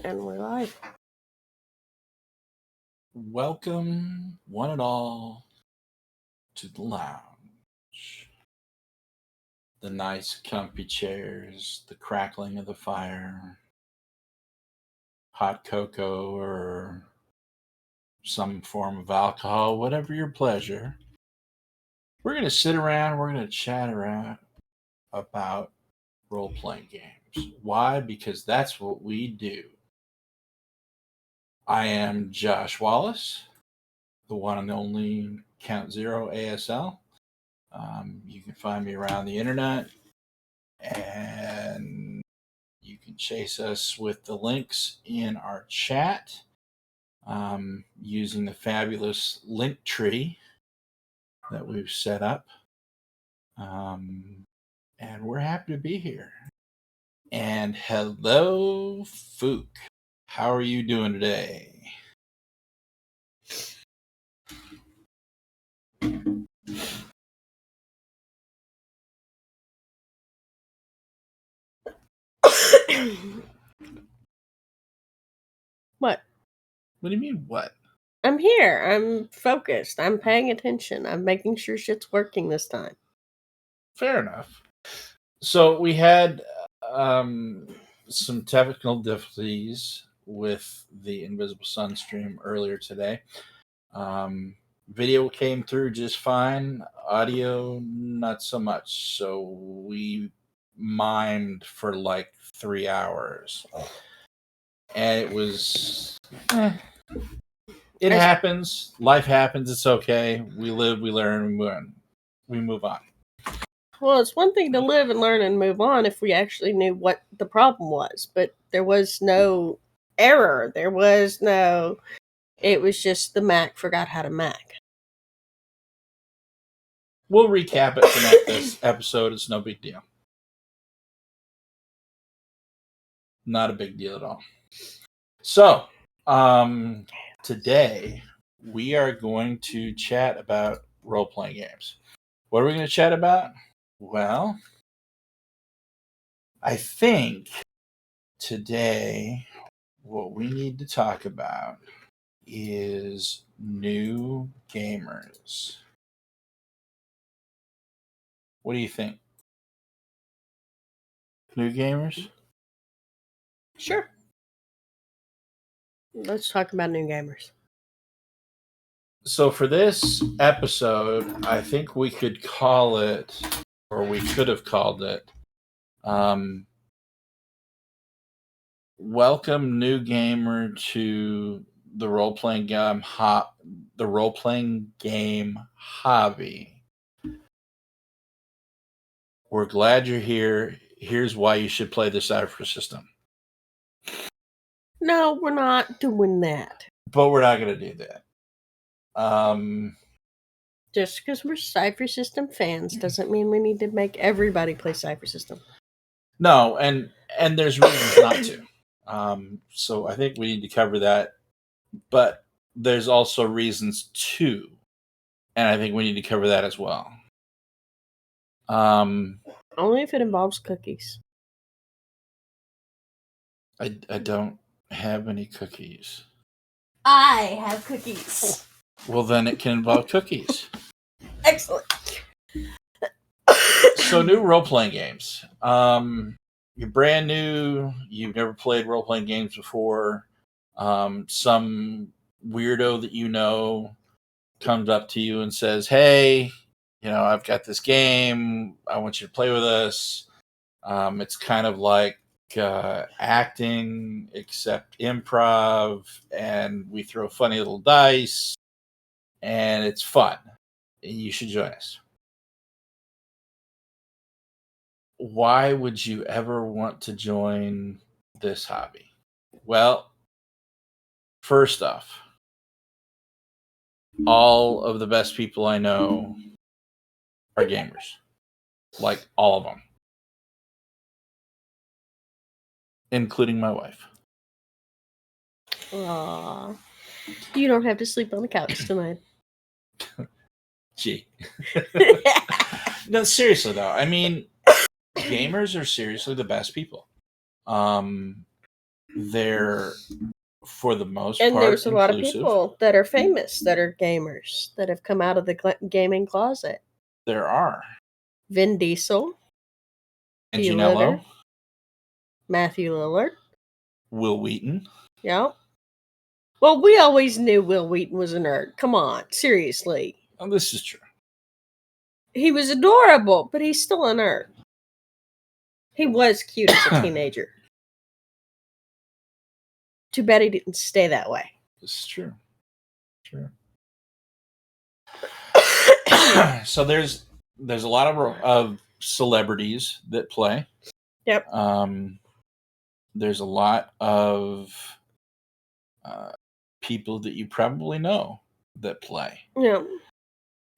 And we're live. Welcome, one and all, to the lounge. The nice, comfy chairs, the crackling of the fire, hot cocoa, or some form of alcohol, whatever your pleasure. We're going to sit around, we're going to chat around about role-playing games. Why? Because that's what we do. I am Josh Wallace, the one and only Count Zero ASL. You can find me around the internet, and you can chase us with the links in our chat using the fabulous link tree that we've set up. And we're happy to be here. And hello, Fook. How are you doing today? What? What do you mean, what? I'm here. I'm focused. I'm paying attention. I'm making sure shit's working this time. Fair enough. So we had some technical difficulties with the Invisible Sun stream earlier today. Video came through just fine. Audio, not so much. So we mimed for like 3 hours. And it was... It happens. Life happens. It's okay. We live, we learn, we move on. Well, it's one thing to live and learn and move on if we actually knew what the problem was. But there was no error. It was just the Mac forgot how to Mac. We'll recap it for this episode. It's no big deal. Not a big deal at all. So, today we are going to chat about role-playing games. What are we going to chat about? Well, I think today what we need to talk about is new gamers. What do you think? New gamers? Sure. Let's talk about new gamers. So for this episode, I think we could call it, or we could have called it, welcome new gamer to the role-playing game hobby. We're glad you're here. Here's why you should play the Cypher system. No, we're not doing that. But we're not going to do that. Just because we're Cypher System fans doesn't mean we need to make everybody play Cypher System. No, and there's reasons not to. So I think we need to cover that. But there's also reasons to. And I think we need to cover that as well. Only if it involves cookies. I don't have any cookies. I have cookies. Well, then it can involve cookies. Excellent. So, new role-playing games. You're brand new. You've never played role-playing games before. Some weirdo that you know comes up to you and says, hey, I've got this game. I want you to play with us. It's kind of like acting, except improv, and we throw funny little dice, and it's fun. You should join us. Why would you ever want to join this hobby? Well, first off, all of the best people I know are gamers. Like, all of them. Including my wife. Aww. You don't have to sleep on the couch tonight. Gee. No, seriously though. I mean, gamers are seriously the best people. they're, for the most And part, there's a lot of inclusive. people that are famous that are gamers that have come out of the gaming closet. There are. Vin Diesel, Hugh Anginello, Lillard, Matthew Lillard. Will Wheaton. Yeah. Well, we always knew Will Wheaton was a nerd. Come on, seriously. Oh, this is true. He was adorable, but he's still a nerd. He was cute as a teenager. Too bad he didn't stay that way. This is true. True. So there's a lot of celebrities that play. Yep. There's a lot of people that you probably know that play. Yeah.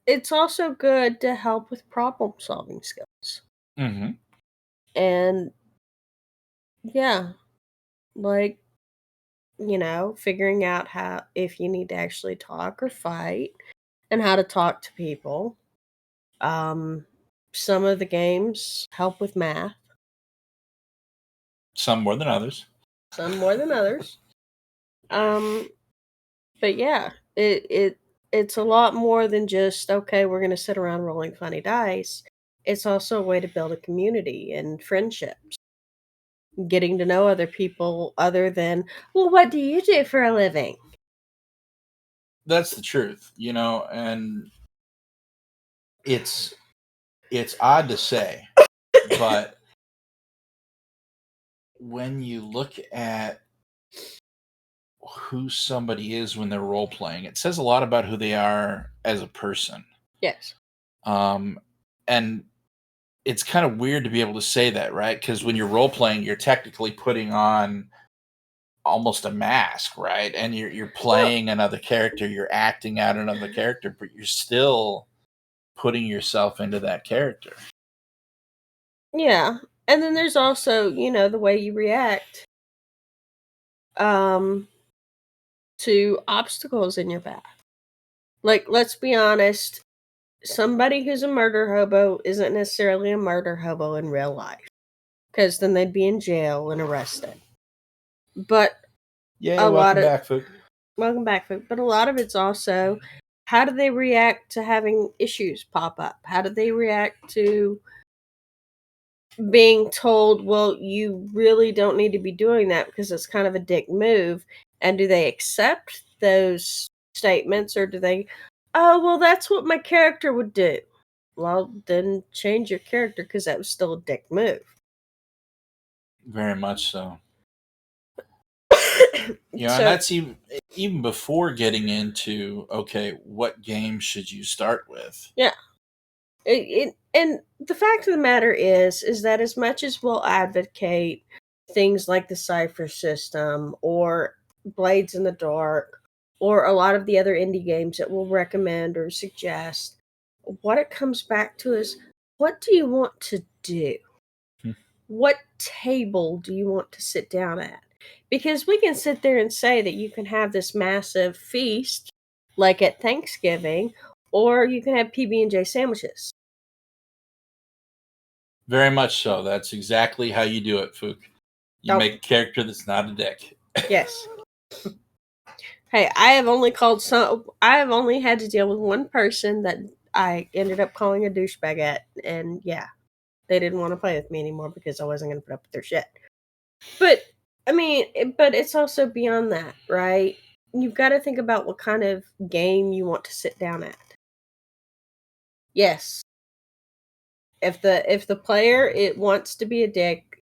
It's also good to help with problem solving skills. Mm-hmm. And yeah, like, figuring out how, if you need to actually talk or fight, and how to talk to people. Some of the games help with math. Some more than others. Some more than others. But yeah, it's a lot more than just, okay, we're going to sit around rolling funny dice. It's also a way to build a community and friendships. Getting to know other people other than, well, what do you do for a living? That's the truth, and it's odd to say, but when you look at who somebody is when they're role playing, it says a lot about who they are as a person. Yes. And it's kind of weird to be able to say that, right? Because when you're role playing, you're technically putting on almost a mask, right? And you're playing another character, you're acting out another character, but you're still putting yourself into that character. Yeah. And then there's also, the way you react to obstacles in your path. Like, let's be honest, somebody who's a murder hobo isn't necessarily a murder hobo in real life, because then they'd be in jail and arrested. But Welcome back, Fook. Welcome back, Fook. But a lot of it's also, how do they react to having issues pop up? How do they react to being told, well, you really don't need to be doing that because it's kind of a dick move? And do they accept those statements, or do they, oh, well, that's what my character would do? Well, then change your character, because that was still a dick move. Very much so. And So, that's even before getting into, okay, what game should you start with? yeah. And the fact of the matter is that as much as we'll advocate things like the Cypher system or Blades in the Dark or a lot of the other indie games that we'll recommend or suggest, what it comes back to is, what do you want to do? What table do you want to sit down at? Because we can sit there and say that you can have this massive feast like at Thanksgiving, or you can have PB&J sandwiches. Very much so. That's exactly how you do it, Fook. You make a character that's not a dick. Yes. Hey, I have only had to deal with one person that I ended up calling a douchebagette, and yeah, they didn't want to play with me anymore because I wasn't going to put up with their shit. But but it's also beyond that, right? You've got to think about what kind of game you want to sit down at. Yes. If the player it wants to be a dick,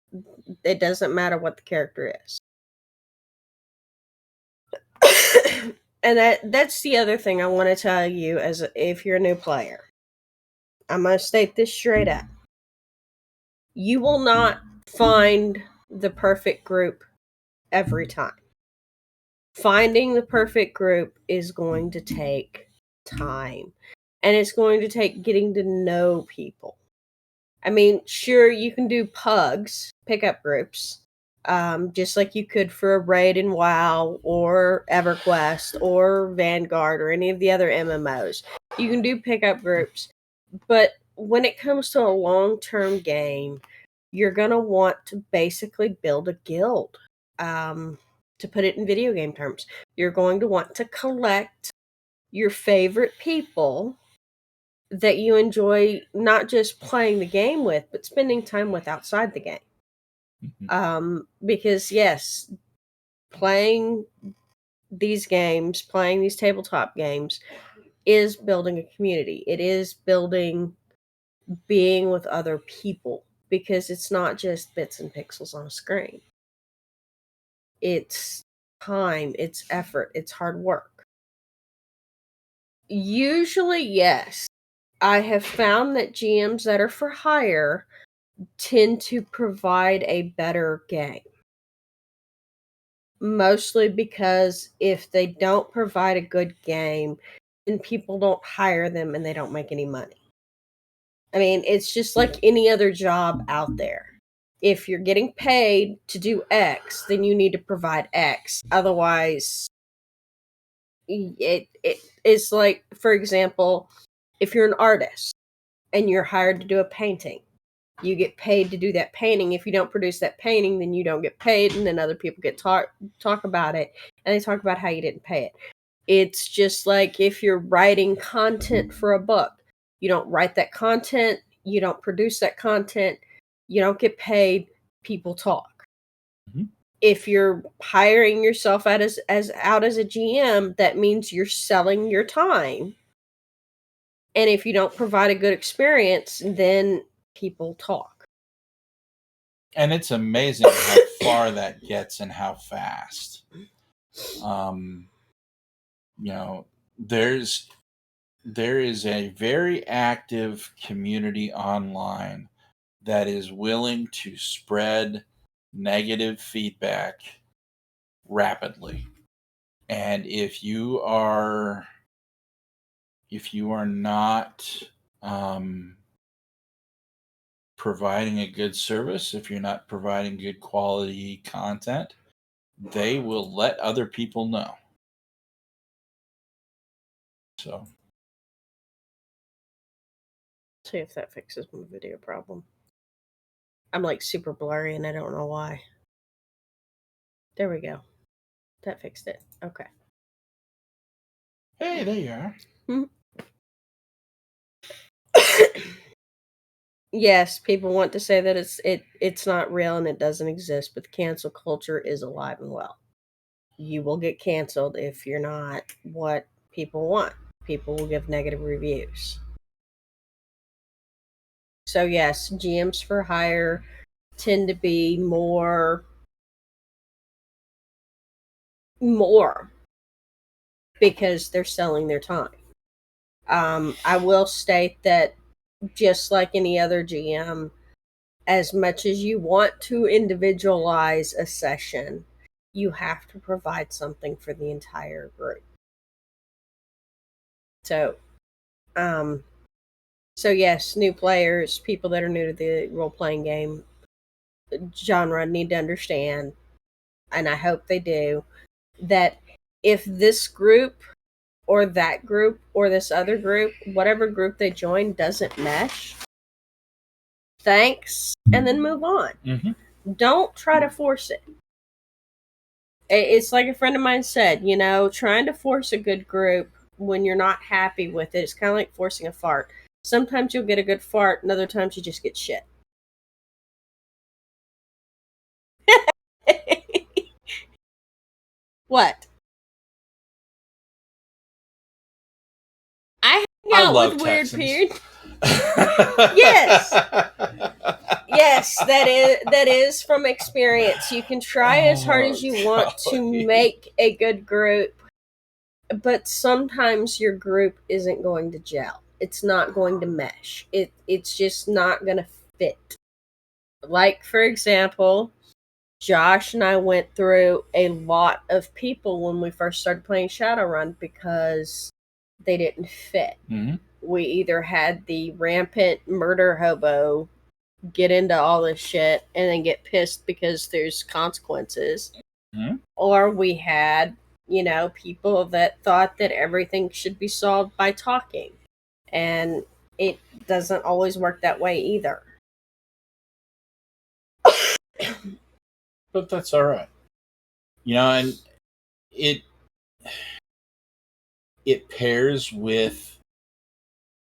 it doesn't matter what the character is. And that's the other thing I want to tell you, as if you're a new player. I'm going to state this straight up. You will not find the perfect group every time. Finding the perfect group is going to take time. And it's going to take getting to know people. I mean, sure, you can do pugs, pickup groups, just like you could for a raid in WoW or EverQuest or Vanguard or any of the other MMOs. You can do pickup groups, but when it comes to a long-term game, you're going to want to basically build a guild. To put it in video game terms, you're going to want to collect your favorite people that you enjoy not just playing the game with, but spending time with outside the game. Because yes, playing these games, playing these tabletop games is building a community. It is building being with other people, because it's not just bits and pixels on a screen. It's time, it's effort, it's hard work. Usually, yes. I have found that GMs that are for hire tend to provide a better game. Mostly because if they don't provide a good game, then people don't hire them and they don't make any money. I mean, it's just like any other job out there. If you're getting paid to do X, then you need to provide X. Otherwise, it's like, for example, if you're an artist and you're hired to do a painting, you get paid to do that painting. If you don't produce that painting, then you don't get paid, and then other people get talk about it, and they talk about how you didn't pay it. It's just like if you're writing content for a book, you don't write that content, you don't produce that content, you don't get paid, people talk. Mm-hmm. If you're hiring yourself out as a GM, that means you're selling your time. And if you don't provide a good experience, then people talk. And it's amazing how far that gets and how fast. There is a very active community online that is willing to spread negative feedback rapidly. And if you are not providing a good service, if you're not providing good quality content, they will let other people know. So, see if that fixes my video problem. I'm like super blurry and I don't know why. There we go. That fixed it. Okay. hey, there you are. Yes, people want to say that it's not real and it doesn't exist, but the cancel culture is alive and well. You will get canceled if you're not what people want. People will give negative reviews. So yes, GMs for hire tend to be more because they're selling their time. I will state that just like any other GM, as much as you want to individualize a session, you have to provide something for the entire group. So, yes, new players, people that are new to the role-playing game genre need to understand, and I hope they do, that if this group or that group or this other group, whatever group they join, doesn't mesh, thanks, and then move on. Mm-hmm. Don't try to force it. It's like a friend of mine said, trying to force a good group when you're not happy with it, it's kind of like forcing a fart. Sometimes you'll get a good fart, and other times you just get shit. What? I hang out with weird people. Yes. Yes, that is from experience. You can try as hard as you want to make a good group, but sometimes your group isn't going to gel. It's not going to mesh. It's just not going to fit. Like, for example, Josh and I went through a lot of people when we first started playing Shadowrun because they didn't fit. Mm-hmm. We either had the rampant murder hobo get into all this shit and then get pissed because there's consequences, mm-hmm. or we had, people that thought that everything should be solved by talking, and it doesn't always work that way either. But that's all right. And it pairs with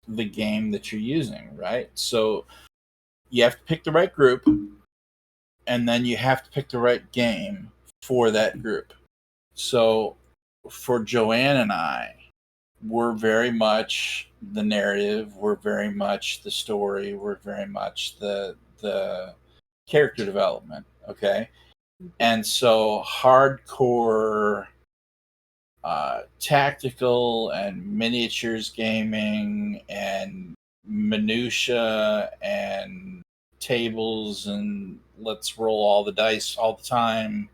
the game that you're using, right? So you have to pick the right group, and then you have to pick the right game for that group. So for Joanne and I, we're very much the narrative, we're very much the story, we're very much the character development, okay? And so hardcore tactical and miniatures gaming and minutia and tables and let's roll all the dice all the time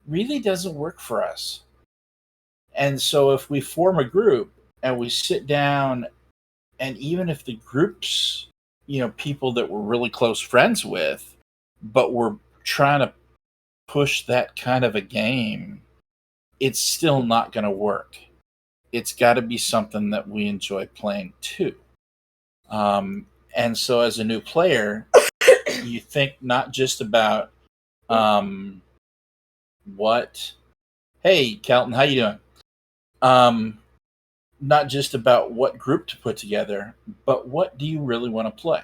really doesn't work for us. And so if we form a group and we sit down, and even if the group's people that we're really close friends with, but we're trying to push that kind of a game, it's still not going to work. It's got to be something that we enjoy playing too. And so as a new player, you think not just about what, hey, Kelton, how you doing? Not just about what group to put together, but what do you really want to play?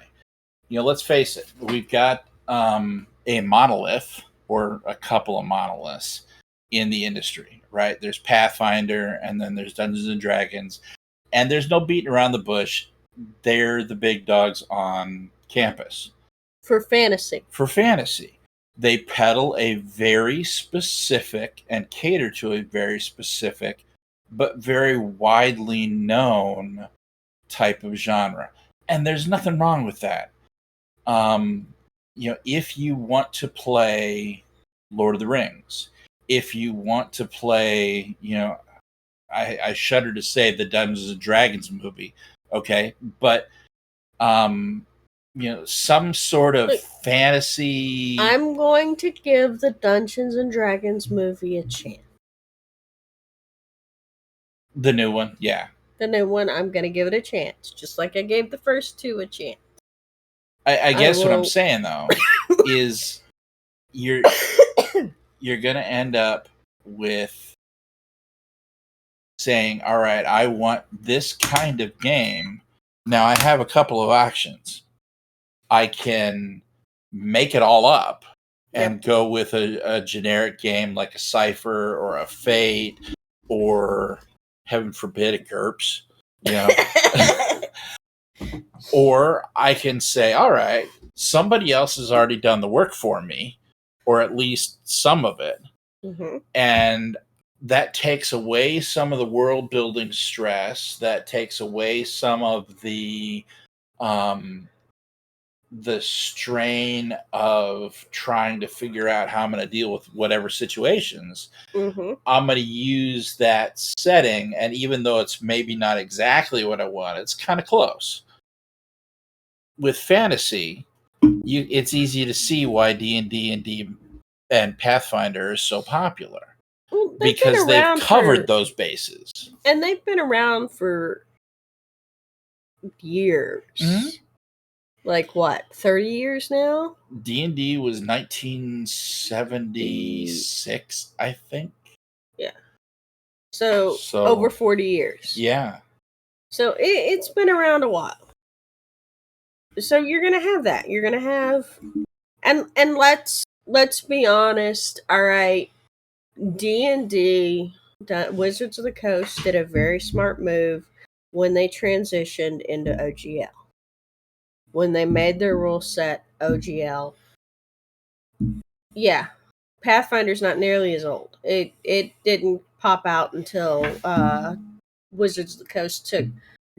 Let's face it, we've got a monolith or a couple of monoliths in the industry, right? There's Pathfinder, and then there's Dungeons and Dragons, and there's no beating around the bush. They're the big dogs on campus. For fantasy. They peddle a very specific and cater to a very specific but very widely known type of genre. And there's nothing wrong with that. If you want to play Lord of the Rings, if you want to play, I shudder to say the Dungeons and Dragons movie, okay, but some sort of fantasy. I'm going to give the Dungeons and Dragons movie a chance. The new one, yeah. The new one, I'm going to give it a chance, just like I gave the first two a chance. I guess what I'm saying though is you're going to end up with saying, all right, I want this kind of game. Now I have a couple of options. I can make it all up and go with a generic game like a Cypher or a Fate or, heaven forbid, a GURPS, or I can say, all right, somebody else has already done the work for me, or at least some of it. Mm-hmm. And that takes away some of the world building stress. That takes away some of the strain of trying to figure out how I'm going to deal with whatever situations. Mm-hmm. I'm going to use that setting, and even though it's maybe not exactly what I want, it's kind of close. With fantasy, it's easy to see why D&D and Pathfinder is so popular. Well, because they've covered those bases. And they've been around for years. Mm-hmm. Like what, 30 years now? D&D was 1976, I think. Yeah. So over 40 years. Yeah. So it's been around a while. So you're going to have that. You're going to have... And let's be honest, all right, D&D, Wizards of the Coast, did a very smart move when they transitioned into OGL. When they made their rule set OGL. Yeah, Pathfinder's not nearly as old. It didn't pop out until Wizards of the Coast took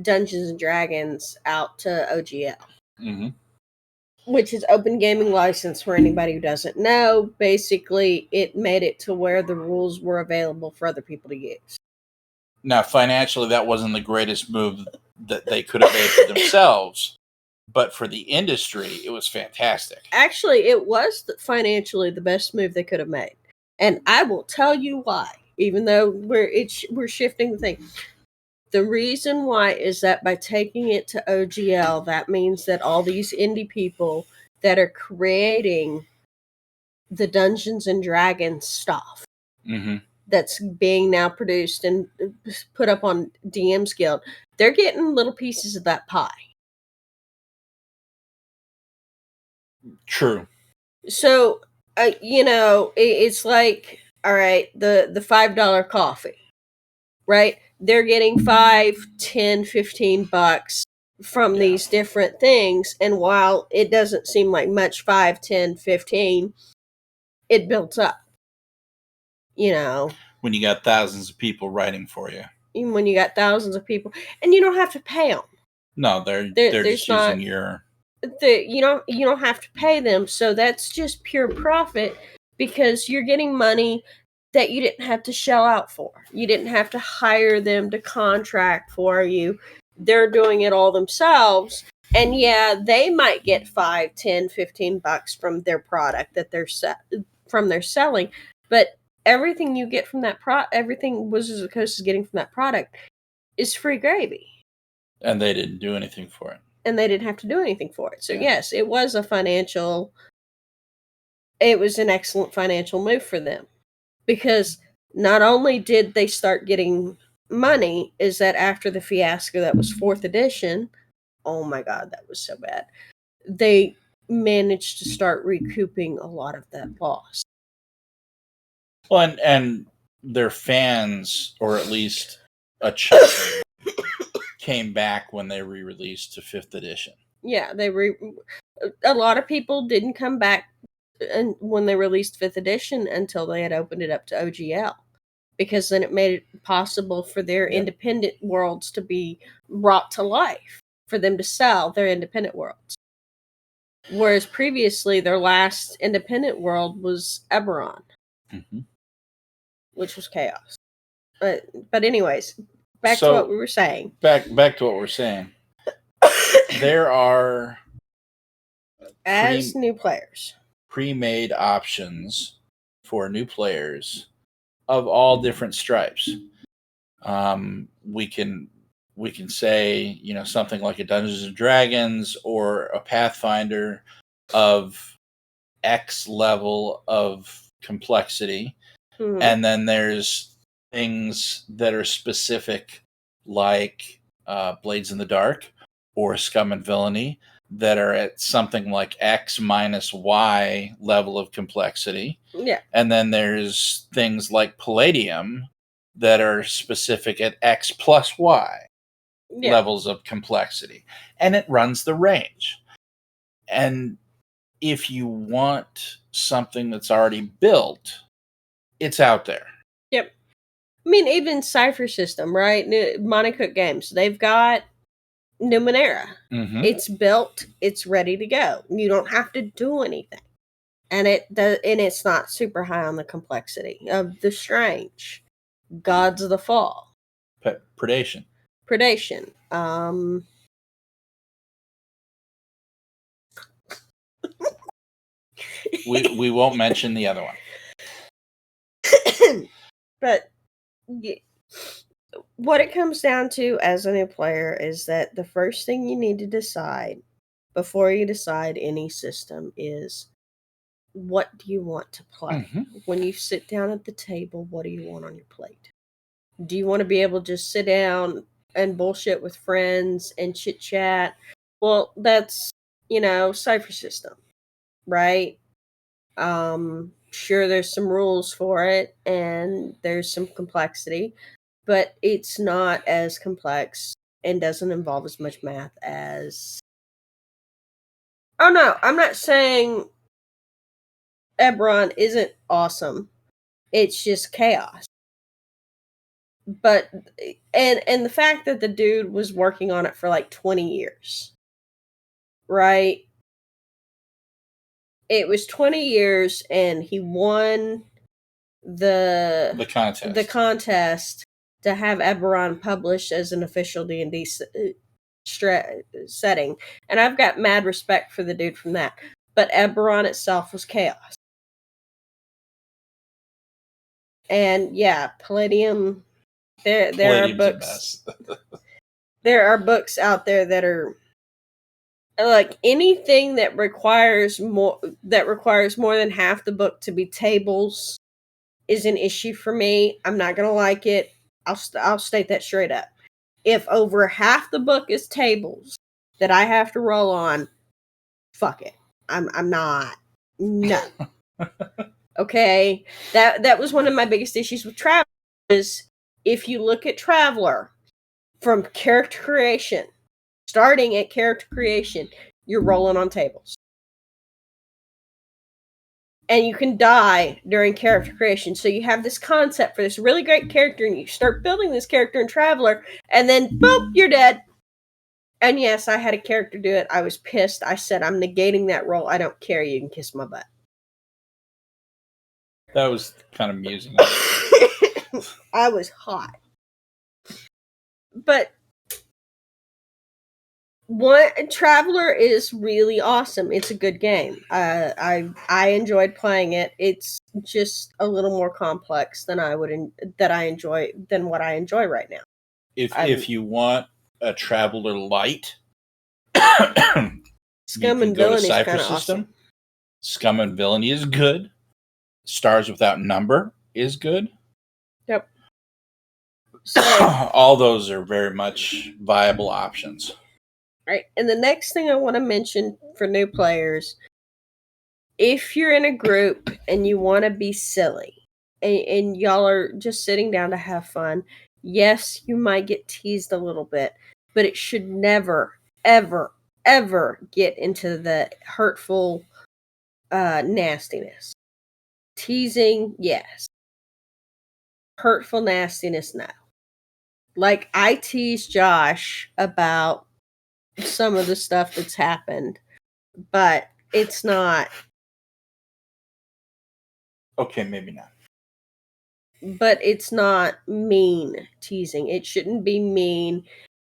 Dungeons and Dragons out to OGL. Mm-hmm. Which is open gaming license for anybody who doesn't know. Basically, it made it to where the rules were available for other people to use. Now, financially, that wasn't the greatest move that they could have made for themselves, but for the industry, it was fantastic. Actually, it was financially the best move they could have made. And I will tell you why, even though we're shifting the thing. The reason why is that by taking it to OGL, that means that all these indie people that are creating the Dungeons and Dragons stuff Mm-hmm. that's being now produced and put up on DM's Guild. They're getting little pieces of that pie. True. So, it's like, all right, the $5 coffee, right? They're getting 5, 10, 15 bucks from these different things. And while it doesn't seem like much, 5, 10, 15, it builds up, When you got thousands of people writing for you. even when you got thousands of people, and you don't have to pay them. No, they're just using your. You don't have to pay them, so that's just pure profit because you're getting money that you didn't have to shell out for. You didn't have to hire them to contract for you. They're doing it all themselves. And yeah, they might get 5, 10, 15 bucks from their product that they're selling, but everything you get from that everything Wizards of the Coast is getting from that product is free gravy. And they didn't do anything for it. And they didn't have to do anything for it. So yes, it was an excellent financial move for them. Because not only did they start getting money, is that after the fiasco that was 4th edition, oh my god, that was so bad. They managed to start recouping a lot of that loss. Well, and their fans, or at least a chunk, came back when they re-released to 5th edition. Yeah, a lot of people didn't come back when they released 5th edition until they had opened it up to OGL, because then it made it possible for their independent worlds to be brought to life, for them to sell their independent worlds. Whereas previously, their last independent world was Eberron, which was chaos. But anyways, back to what we were saying. Back to what we're saying. There are, as new players, pre-made options for new players of all different stripes. We can say, something like a Dungeons and Dragons or a Pathfinder of X level of complexity. Mm-hmm. And then there's things that are specific, like Blades in the Dark or Scum and Villainy, that are at something like X minus Y level of complexity. Yeah. And then there's things like Palladium that are specific at X plus Y levels of complexity. And it runs the range. And if you want something that's already built, it's out there. Yep. I mean, even Cypher System, right? Montecook Games, they've got Numenera. Mm-hmm. It's built. It's ready to go. You don't have to do anything, and it's not super high on the complexity of the strange, Gods of the Fall, Predation. We won't mention the other one. But what it comes down to as a new player is that the first thing you need to decide before you decide any system is, what do you want to play? Mm-hmm. When you sit down at the table, what do you want on your plate? Do you want to be able to just sit down and bullshit with friends and chit chat? Well, that's, Cypher System, right? Sure, there's some rules for it and there's some complexity, but it's not as complex and doesn't involve as much math as... Oh no, I'm not saying Eberron isn't awesome. It's just chaos. But and the fact that the dude was working on it for like 20 years. Right? It was 20 years and he won the contest to have Eberron published as an official D&D setting. And I've got mad respect for the dude from that. But Eberron itself was chaos. And yeah, Palladium, there are books. There are books out there that are like anything that requires more than half the book to be tables is an issue for me. I'm not going to like it. I'll state that straight up. If over half the book is tables that I have to roll on, fuck it. I'm not. No. Okay? That was one of my biggest issues with Traveler is if you look at Traveler from character creation, starting at character creation, you're rolling on tables. And you can die during character creation. So you have this concept for this really great character, and you start building this character in Traveler, and then boop, you're dead. And yes, I had a character do it. I was pissed. I said, I'm negating that roll. I don't care. You can kiss my butt. That was kind of amusing. I was hot. But Traveler is really awesome. It's a good game. I enjoyed playing it. It's just a little more complex than what I enjoy right now. If you want a Traveler light, Scum and Villainy is kind of awesome. Scum and Villainy is good. Stars Without Number is good. Yep. So, all those are very much viable options. Right. And the next thing I want to mention for new players, if you're in a group and you want to be silly and y'all are just sitting down to have fun, yes, you might get teased a little bit, but it should never, ever, ever get into the hurtful nastiness. Teasing, yes. Hurtful nastiness, no. Like, I tease Josh about some of the stuff that's happened, but it's not. Okay, maybe not. But it's not mean teasing. It shouldn't be mean.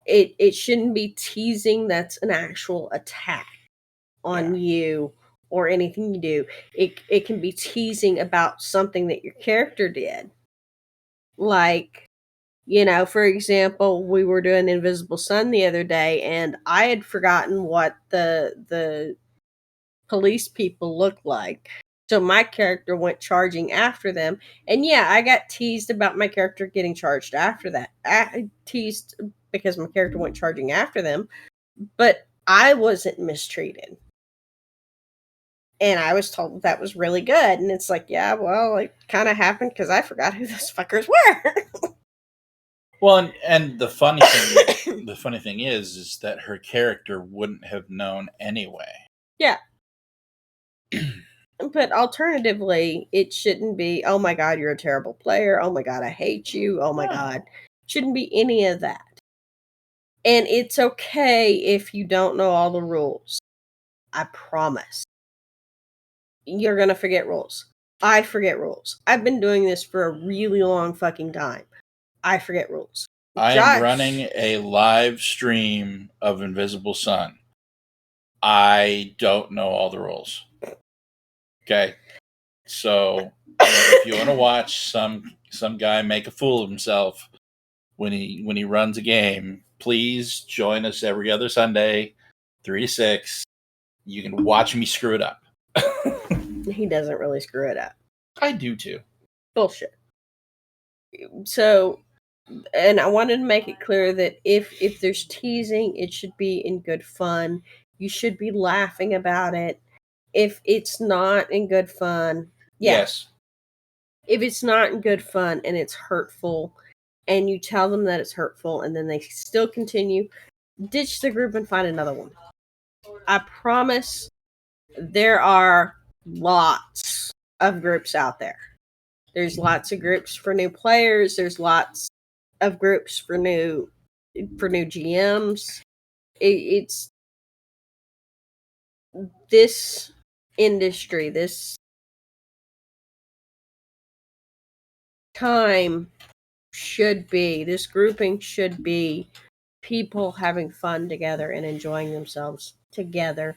It shouldn't be teasing that's an actual attack on you or anything you do. It can be teasing about something that your character did. Like, for example, we were doing Invisible Sun the other day, and I had forgotten what the police people looked like. So my character went charging after them. And yeah, I got teased about my character getting charged after that. I teased because my character went charging after them, but I wasn't mistreated. And I was told that was really good. And it's like, yeah, well, it kind of happened because I forgot who those fuckers were. Well, and the funny thing is that her character wouldn't have known anyway. Yeah. But alternatively, it shouldn't be, oh my God, you're a terrible player. Oh my God, I hate you. Oh my God. Shouldn't be any of that. And it's okay if you don't know all the rules. I promise. You're going to forget rules. I forget rules. I've been doing this for a really long fucking time. I forget rules. I am running a live stream of Invisible Sun. I don't know all the rules. Okay. So if you want to watch some guy make a fool of himself when he runs a game, please join us every other Sunday, 3 to 6. You can watch me screw it up. He doesn't really screw it up. I do too. Bullshit. So, and I wanted to make it clear that if there's teasing, it should be in good fun. You should be laughing about it. If it's not in good fun, yes. If it's not in good fun and it's hurtful, and you tell them that it's hurtful, and then they still continue, ditch the group and find another one. I promise there are lots of groups out there. There's lots of groups for new players. There's lots of groups for new GMs. It's this industry, this time this grouping should be people having fun together and enjoying themselves together.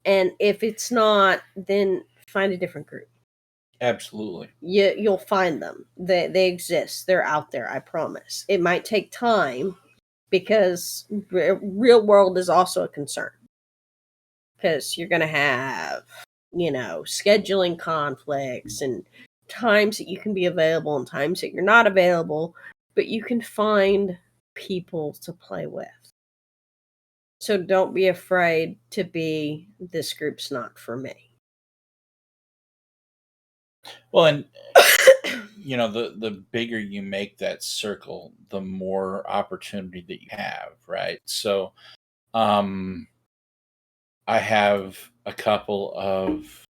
And if it's not, then find a different group. Absolutely. You'll find them. They exist. They're out there, I promise. It might take time because real world is also a concern. Because you're going to have, scheduling conflicts and times that you can be available and times that you're not available, but you can find people to play with. So don't be afraid to be, this group's not for me. Well, and you know, the bigger you make that circle, the more opportunity that you have, right? So, I have a couple of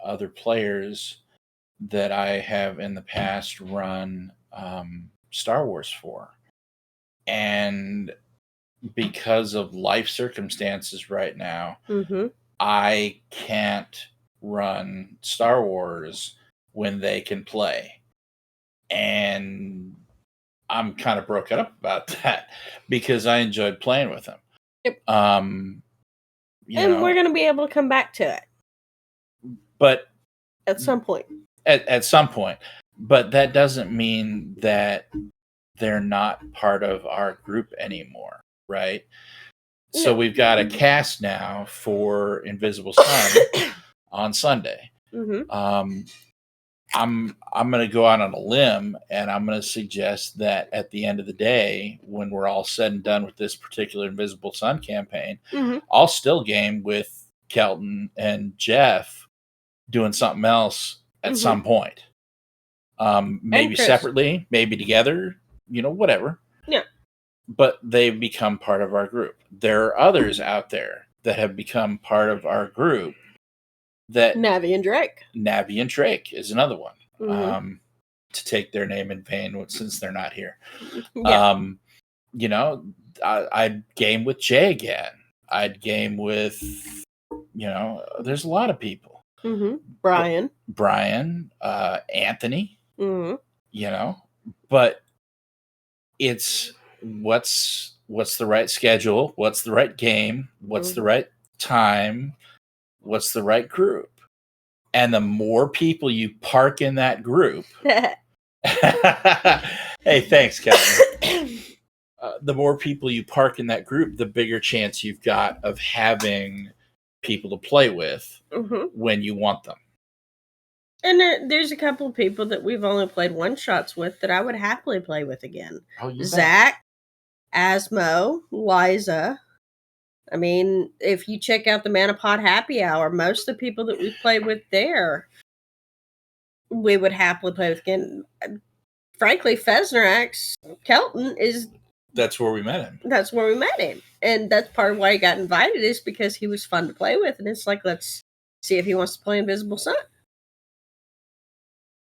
other players that I have in the past run Star Wars for, and because of life circumstances right now, Mm-hmm. I can't run Star Wars when they can play. And I'm kind of broken up about that because I enjoyed playing with them. Yep. You And know, we're going to be able to come back to it but at some point. At some point. But that doesn't mean that they're not part of our group anymore, right? So we've got a cast now for Invisible Sun on Sunday. Mm-hmm. I'm going to go out on a limb and I'm going to suggest that at the end of the day, when we're all said and done with this particular Invisible Sun campaign, Mm-hmm. I'll still game with Kelton and Jeff doing something else at some point. Maybe separately, maybe together, you know, whatever. Yeah. But they've become part of our group. There are others out there that have become part of our group. That Navi and Drake is another one. Mm-hmm. To take their name in vain since they're not here. Yeah. You know, I'd game with Jay again. I'd game with, you know, there's a lot of people. Mm-hmm. Brian, Anthony, mm-hmm. you know, but it's what's the right schedule, what's the right game, what's the right time, what's the right group. And the more people you park in that group, hey, thanks, Kevin. The more people you park in that group, the bigger chance you've got of having people to play with when you want them. And there's a couple of people that we've only played one shots with that I would happily play with again. Zach, Asmo, Liza. I mean, if you check out the Manapod Happy Hour, most of the people that we played with there, we would happily play with again. Frankly, Fesnerax, Kelton is... That's where we met him. That's where we met him. And that's part of why he got invited, is because he was fun to play with. And it's like, let's see if he wants to play Invisible Sun.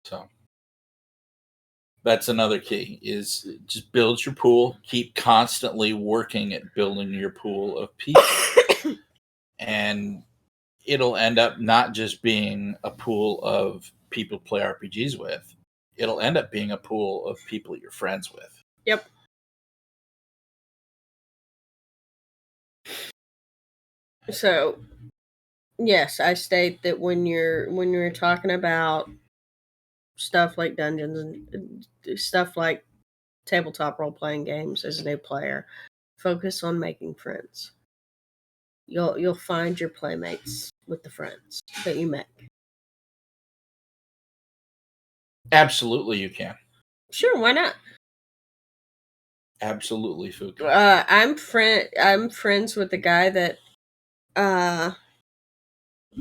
So that's another key, is just build your pool. Keep constantly working at building your pool of people. And it'll end up not just being a pool of people to play RPGs with. It'll end up being a pool of people you're friends with. Yep. So, yes, I state that when you're talking about stuff like dungeons and stuff like tabletop role-playing games as a new player, focus on making friends. You'll find your playmates with the friends that you make. Absolutely, you can. Sure, why not? Absolutely, Fuku. I'm friends with the guy that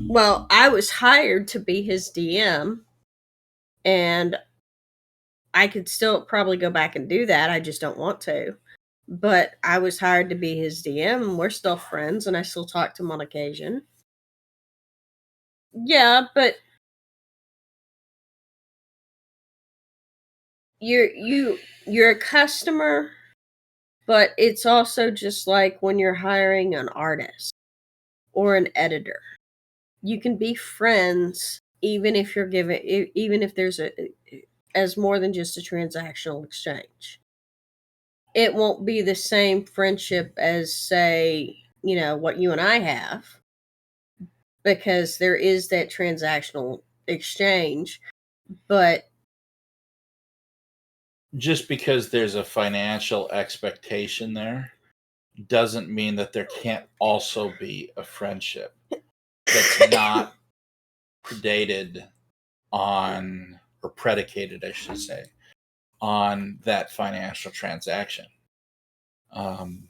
well, I was hired to be his DM, and I could still probably go back and do that. I just don't want to. But I was hired to be his DM, and we're still friends, and I still talk to him on occasion. Yeah, but you're a customer, but it's also just like when you're hiring an artist or an editor. You can be friends even if you're given, even if there's as more than just a transactional exchange. It won't be the same friendship as, say, what you and I have, because there is that transactional exchange, but just because there's a financial expectation there doesn't mean that there can't also be a friendship that's not predated on, or predicated, I should say, on that financial transaction. And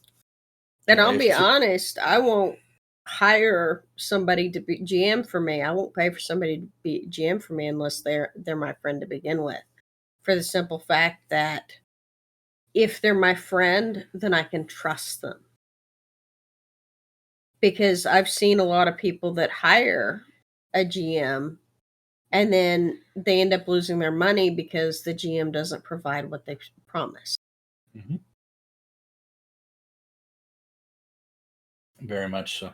I'll be honest, I won't hire somebody to be GM for me. I won't pay for somebody to be GM for me unless they're my friend to begin with. For the simple fact that if they're my friend, then I can trust them. Because I've seen a lot of people that hire a GM and then they end up losing their money because the GM doesn't provide what they promised. Mm-hmm. Very much so.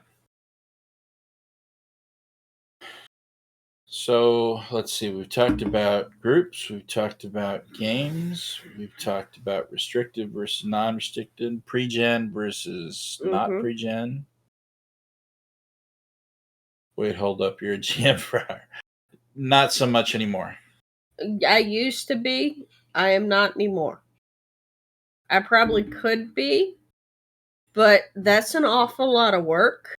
So let's see. We've talked about groups. We've talked about games. We've talked about restricted versus non-restricted, pre-gen versus not pre-gen. Wait, hold up. You're a GM for not so much anymore. I used to be. I am not anymore. I probably could be, but that's an awful lot of work.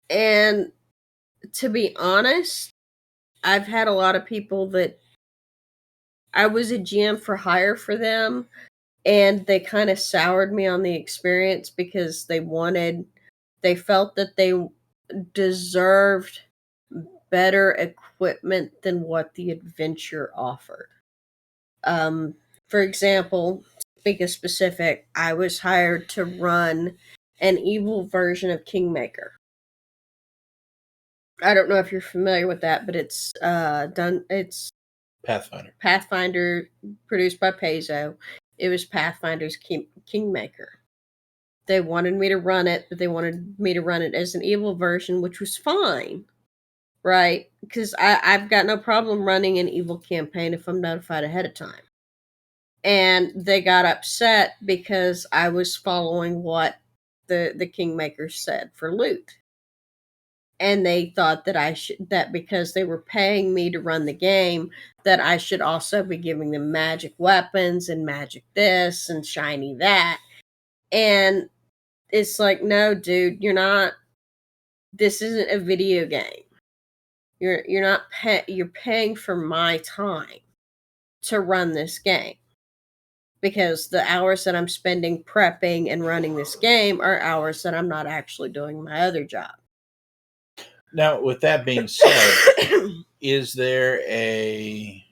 And to be honest, I've had a lot of people that I was a GM for hire for them, and they kind of soured me on the experience because they felt that they deserved better equipment than what the adventure offered. For example, to speak of specific, I was hired to run an evil version of Kingmaker. I don't know if you're familiar with that, but it's it's Pathfinder, produced by Paizo. It was Pathfinder's Kingmaker. They wanted me to run it, but they wanted me to run it as an evil version, which was fine, right? Because I've got no problem running an evil campaign if I'm notified ahead of time. And they got upset because I was following what the Kingmaker said for loot. And they thought that because they were paying me to run the game, that I should also be giving them magic weapons and magic this and shiny that. And it's like, no, dude, you're not. This isn't a video game. You're not you're paying for my time to run this game. Because the hours that I'm spending prepping and running this game are hours that I'm not actually doing my other job. Now, with that being said, is there a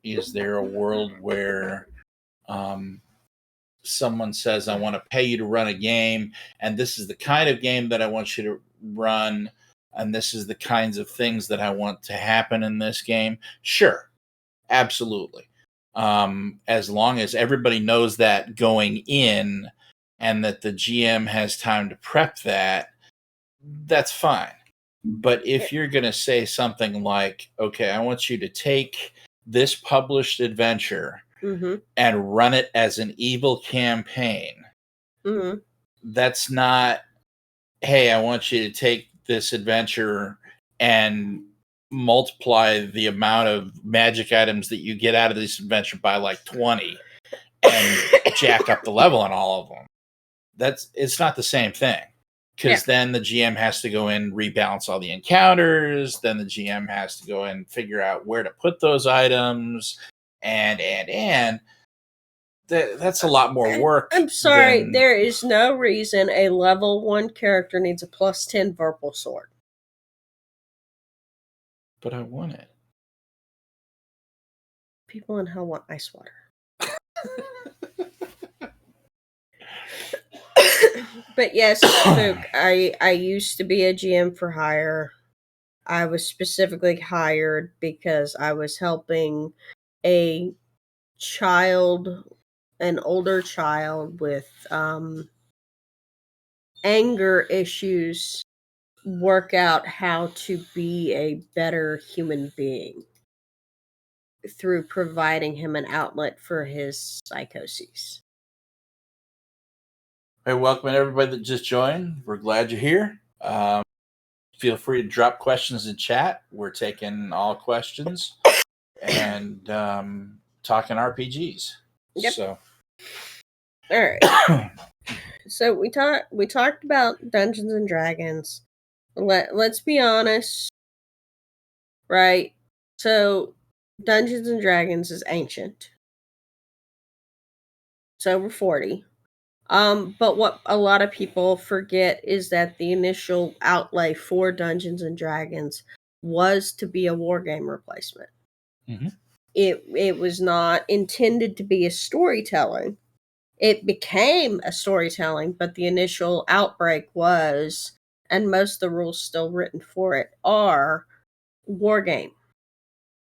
world where someone says, I want to pay you to run a game, and this is the kind of game that I want you to run, and this is the kinds of things that I want to happen in this game? Sure, absolutely. As long as everybody knows that going in and that the GM has time to prep that, that's fine. But if you're going to say something like, okay, I want you to take this published adventure and run it as an evil campaign, that's not, hey, I want you to take this adventure and multiply the amount of magic items that you get out of this adventure by like 20 and jack up the level on all of them. It's not the same thing. Because then the GM has to go in, rebalance all the encounters. Then the GM has to go and figure out where to put those items. And that's a lot more work. I'm sorry, there is no reason a level 1 character needs a plus 10 Vorpal sword. But I want it. People in hell want ice water. But yes, Luke, I used to be a GM for hire. I was specifically hired because I was helping an older child with anger issues work out how to be a better human being through providing him an outlet for his psychoses. Hey, welcome everybody that just joined. We're glad you're here. Feel free to drop questions in chat. We're taking all questions and talking RPGs. Yep. So, all right. So we talked about Dungeons and Dragons. Let's be honest. right? So Dungeons and Dragons is ancient. It's over 40. But what a lot of people forget is that the initial outlay for Dungeons and Dragons was to be a war game replacement. Mm-hmm. It was not intended to be a storytelling. It became a storytelling, but the initial outbreak was, and most of the rules still written for it are war game.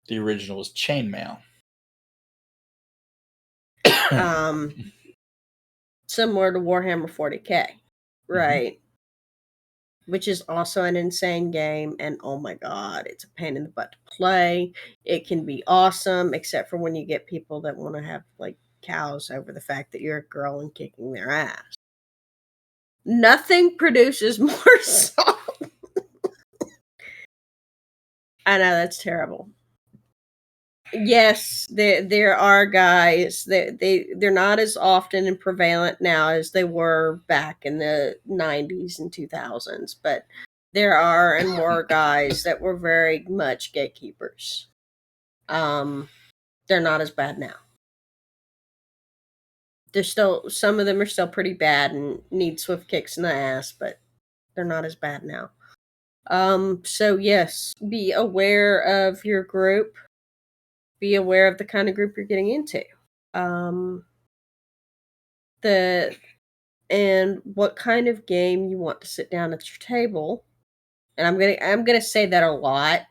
The original was chainmail. Similar to Warhammer 40K, right? Mm-hmm. Which is also an insane game, and oh my god, it's a pain in the butt to play. It can be awesome, except for when you get people that want to have like cows over the fact that you're a girl and kicking their ass. Nothing produces more salt. I know that's terrible. Yes, there are guys that they're not as often and prevalent now as they were back in the 90s and 2000s, but there are and more guys that were very much gatekeepers. They're not as bad now. They're still, some of them are still pretty bad and need swift kicks in the ass, but they're not as bad now. So yes, be aware of your group. Be aware of the kind of group you're getting into. And what kind of game you want to sit down at your table. And I'm gonna say that a lot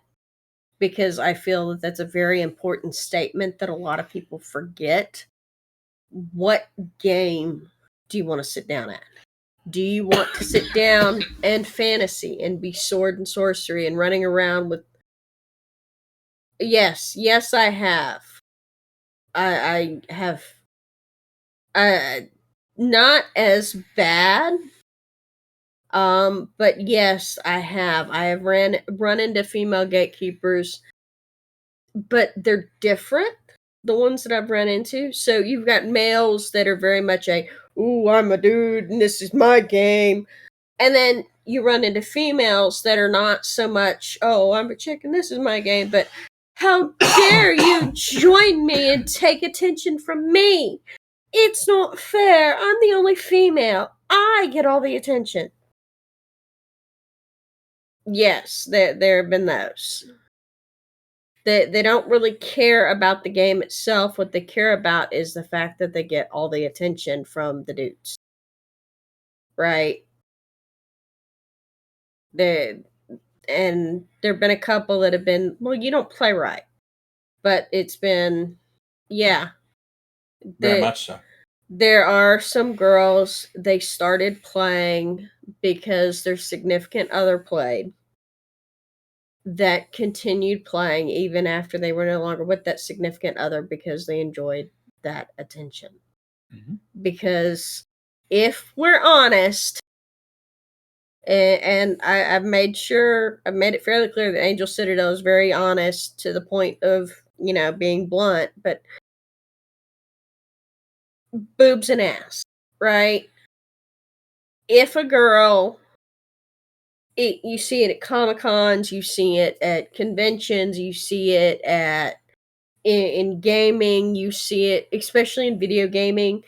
because I feel that that's a very important statement that a lot of people forget. What game do you want to sit down at? Do you want to sit down and fantasy and be sword and sorcery and running around with... Yes, I have. I have not as bad. But yes, I have. I have run into female gatekeepers, but they're different. The ones that I've run into. So you've got males that are very much ooh, I'm a dude and this is my game. And then you run into females that are not so much, oh, I'm a chick and this is my game, but how dare you join me and take attention from me? It's not fair. I'm the only female. I get all the attention. Yes, there have been those. They don't really care about the game itself. What they care about is the fact that they get all the attention from the dudes. Right? And there have been a couple that have been, well, you don't play right. But it's been, yeah. Very much so. There are some girls, they started playing because their significant other played, that continued playing even after they were no longer with that significant other because they enjoyed that attention. Mm-hmm. Because if we're honest, and I've made it fairly clear that Angel Citadel is very honest to the point of, being blunt, but boobs and ass, right? If a girl, you see it at Comic-Cons, you see it at conventions, you see it in gaming, you see it, especially in video gaming,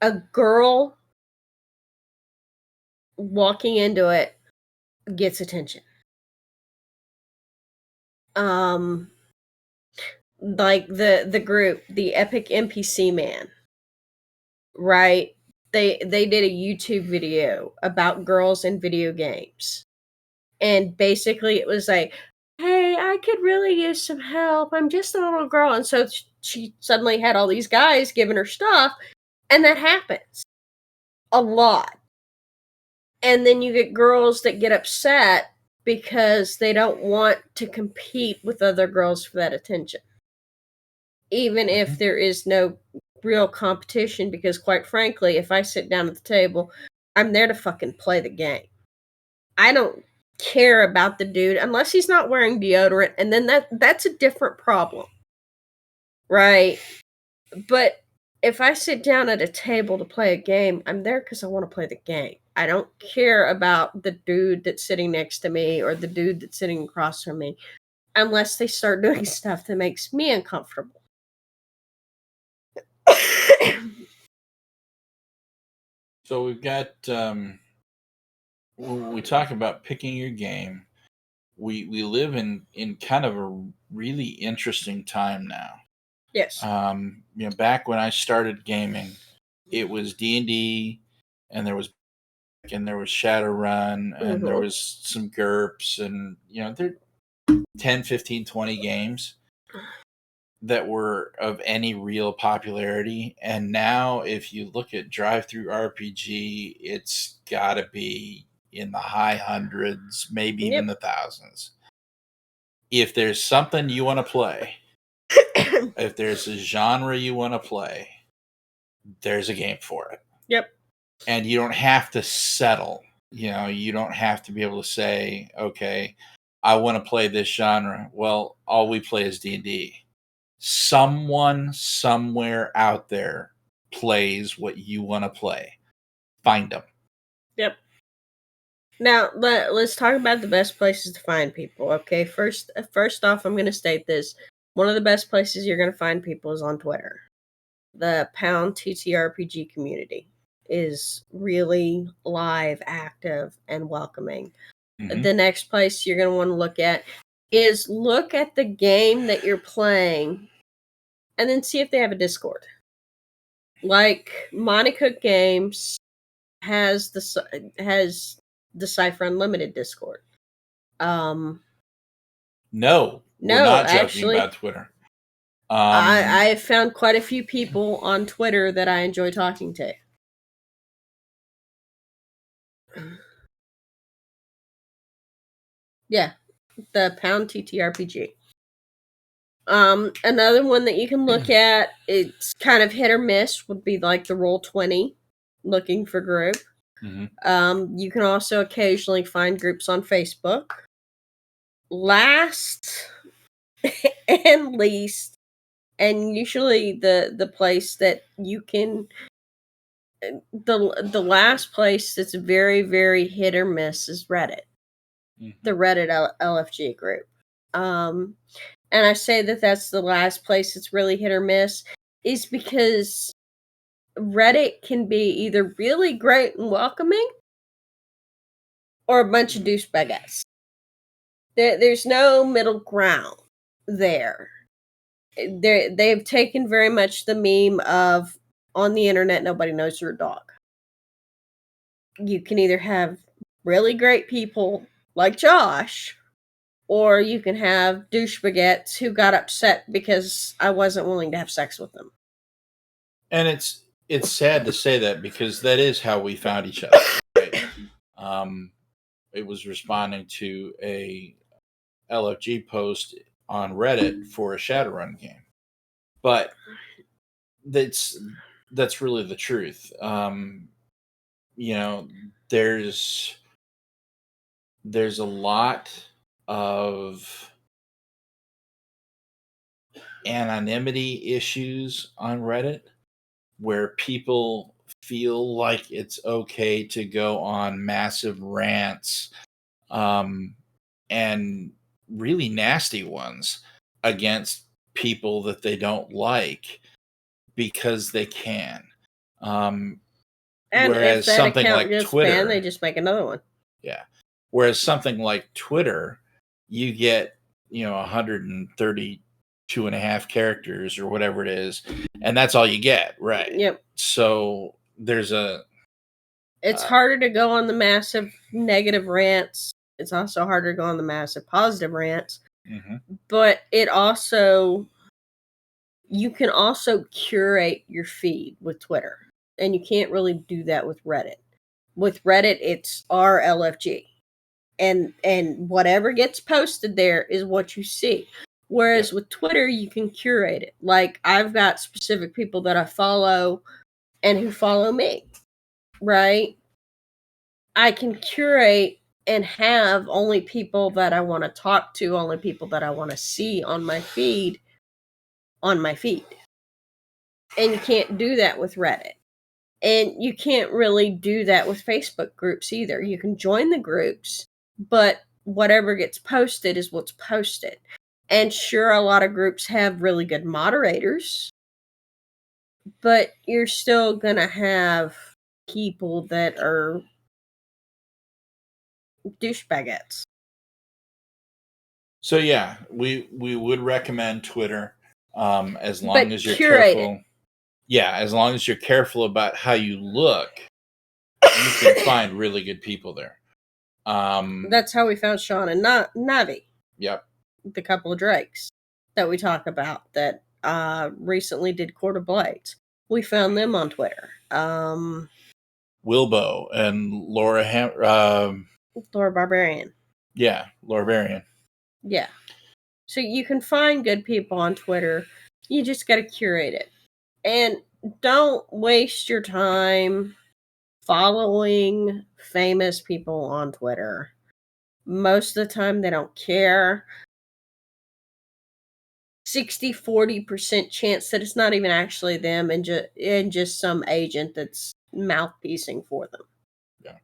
a girl walking into it gets attention. Like the group, the Epic NPC Man, right? They did a YouTube video about girls in video games. And basically it was like, hey, I could really use some help. I'm just a little girl. And so she suddenly had all these guys giving her stuff. And that happens a lot. And then you get girls that get upset because they don't want to compete with other girls for that attention. Even if there is no real competition, because quite frankly, if I sit down at the table, I'm there to fucking play the game. I don't care about the dude unless he's not wearing deodorant, and then that's a different problem. Right? But if I sit down at a table to play a game, I'm there because I want to play the game. I don't care about the dude that's sitting next to me or the dude that's sitting across from me. unless they start doing stuff that makes me uncomfortable. So we've got when we talk about picking your game, we live in kind of a really interesting time now. Yes. Back when I started gaming, it was D&D, and there was Shadowrun, and there was some GURPS, and there 10, 15, 20 games that were of any real popularity. And now if you look at drive-through RPG, it's got to be in the high hundreds, maybe even the thousands. If there's something you want to play, if there's a genre you want to play, there's a game for it. Yep. And you don't have to settle. You don't have to be able to say, okay, I want to play this genre. Well, all we play is D&D. Someone somewhere out there plays what you want to play. Find them. Yep. Now, let's talk about the best places to find people, okay? First off, I'm going to state this. One of the best places you're going to find people is on Twitter. The Pound TTRPG community is really live, active, and welcoming. Mm-hmm. The next place you're going to want to look at is look at the game that you're playing and then see if they have a Discord. Like Monty Cook Games has the Cypher Unlimited Discord. No, we're not joking actually, about Twitter. I have found quite a few people on Twitter that I enjoy talking to. Yeah, the Pound TTRPG. Another one that you can look at, it's kind of hit or miss, would be like the Roll20, looking for group. Mm-hmm. You can also occasionally find groups on Facebook. Last and least, and usually the place that you can, the last place that's very, very hit or miss is Reddit. Mm-hmm. The Reddit LFG group. And I say that that's the last place that's really hit or miss is because Reddit can be either really great and welcoming or a bunch of douchebags. There's no middle ground there. They've taken very much the meme of on the internet, nobody knows your dog. You can either have really great people like Josh, or you can have douchebaguettes who got upset because I wasn't willing to have sex with them. And it's sad to say that because that is how we found each other. Right? It was responding to a LFG post on Reddit for a Shadowrun game, but that's really the truth. There's a lot of anonymity issues on Reddit where people feel like it's okay to go on massive rants and really nasty ones against people that they don't like because they can. And whereas if that something account like gets Twitter, banned, they just make another one. Yeah. Whereas something like Twitter, you get 132.5 characters or whatever it is, and that's all you get, right? Yep. So there's it's harder to go on the massive negative rants. It's also harder to go on the massive positive rants. Mm-hmm. But you can also curate your feed with Twitter. And you can't really do that with Reddit. With Reddit, it's RLFG. And whatever gets posted there is what you see. Whereas with Twitter, you can curate it. Like, I've got specific people that I follow and who follow me. Right? I can curate and have only people that I want to talk to, only people that I want to see on my feed. And you can't do that with Reddit. And you can't really do that with Facebook groups either. You can join the groups, but whatever gets posted is what's posted. And sure, a lot of groups have really good moderators, but you're still going to have people that are douchebagettes. So yeah, we would recommend Twitter, as long But as you're curate careful. it. Yeah, as long as you're careful about how you look, you can find really good people there. That's how we found Sean and Navi. Yep. The couple of Drakes that we talk about that recently did Court of Blades. We found them on Twitter. Wilbo and Laura Barbarian. Yeah, Laura Barbarian. Yeah. So you can find good people on Twitter. You just got to curate it. And don't waste your time following famous people on Twitter. Most of the time, they don't care. 60-40% chance that it's not even actually them and just some agent that's mouthpiecing for them. Yeah.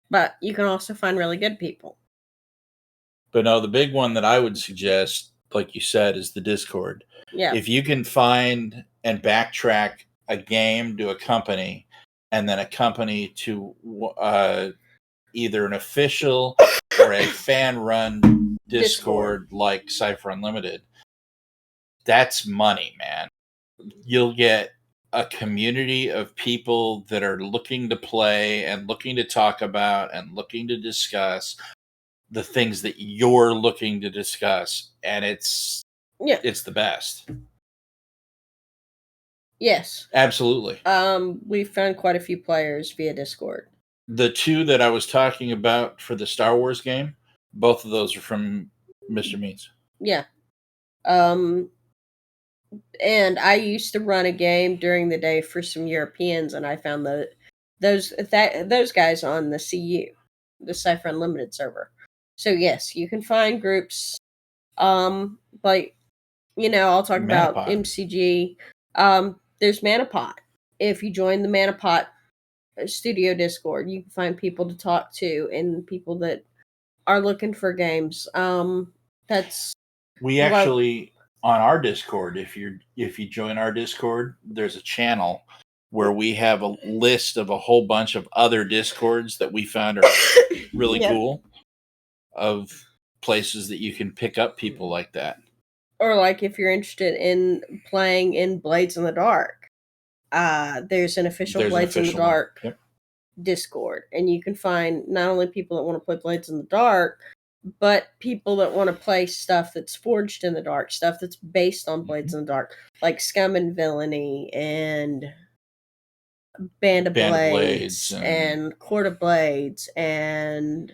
But you can also find really good people. But no, the big one that I would suggest, like you said, is the Discord. Yeah. If you can find and backtrack a game to a company, and then a company to either an official or a fan-run Discord like Cypher Unlimited, that's money, man. You'll get a community of people that are looking to play and looking to talk about and looking to discuss the things that you're looking to discuss, and it's the best. Yes. Absolutely. We found quite a few players via Discord. The two that I was talking about for the Star Wars game, both of those are from Mr. Means. Yeah. And I used to run a game during the day for some Europeans, and I found those guys on the CU, the Cypher Unlimited server. So yes, you can find groups. Like, I'll talk about MCG. There's Manapot. If you join the Manapot studio Discord, you can find people to talk to and people that are looking for games. That's we actually on our Discord. If you join our Discord, there's a channel where we have a list of a whole bunch of other Discords that we found are really cool, of places that you can pick up people like that. Or like if you're interested in playing in Blades in the Dark, there's an official Blades in the Dark Discord, and you can find not only people that want to play Blades in the Dark, but people that want to play stuff that's forged in the dark, stuff that's based on Blades in the Dark, like Scum and Villainy and Band of Blades and Court of Blades, and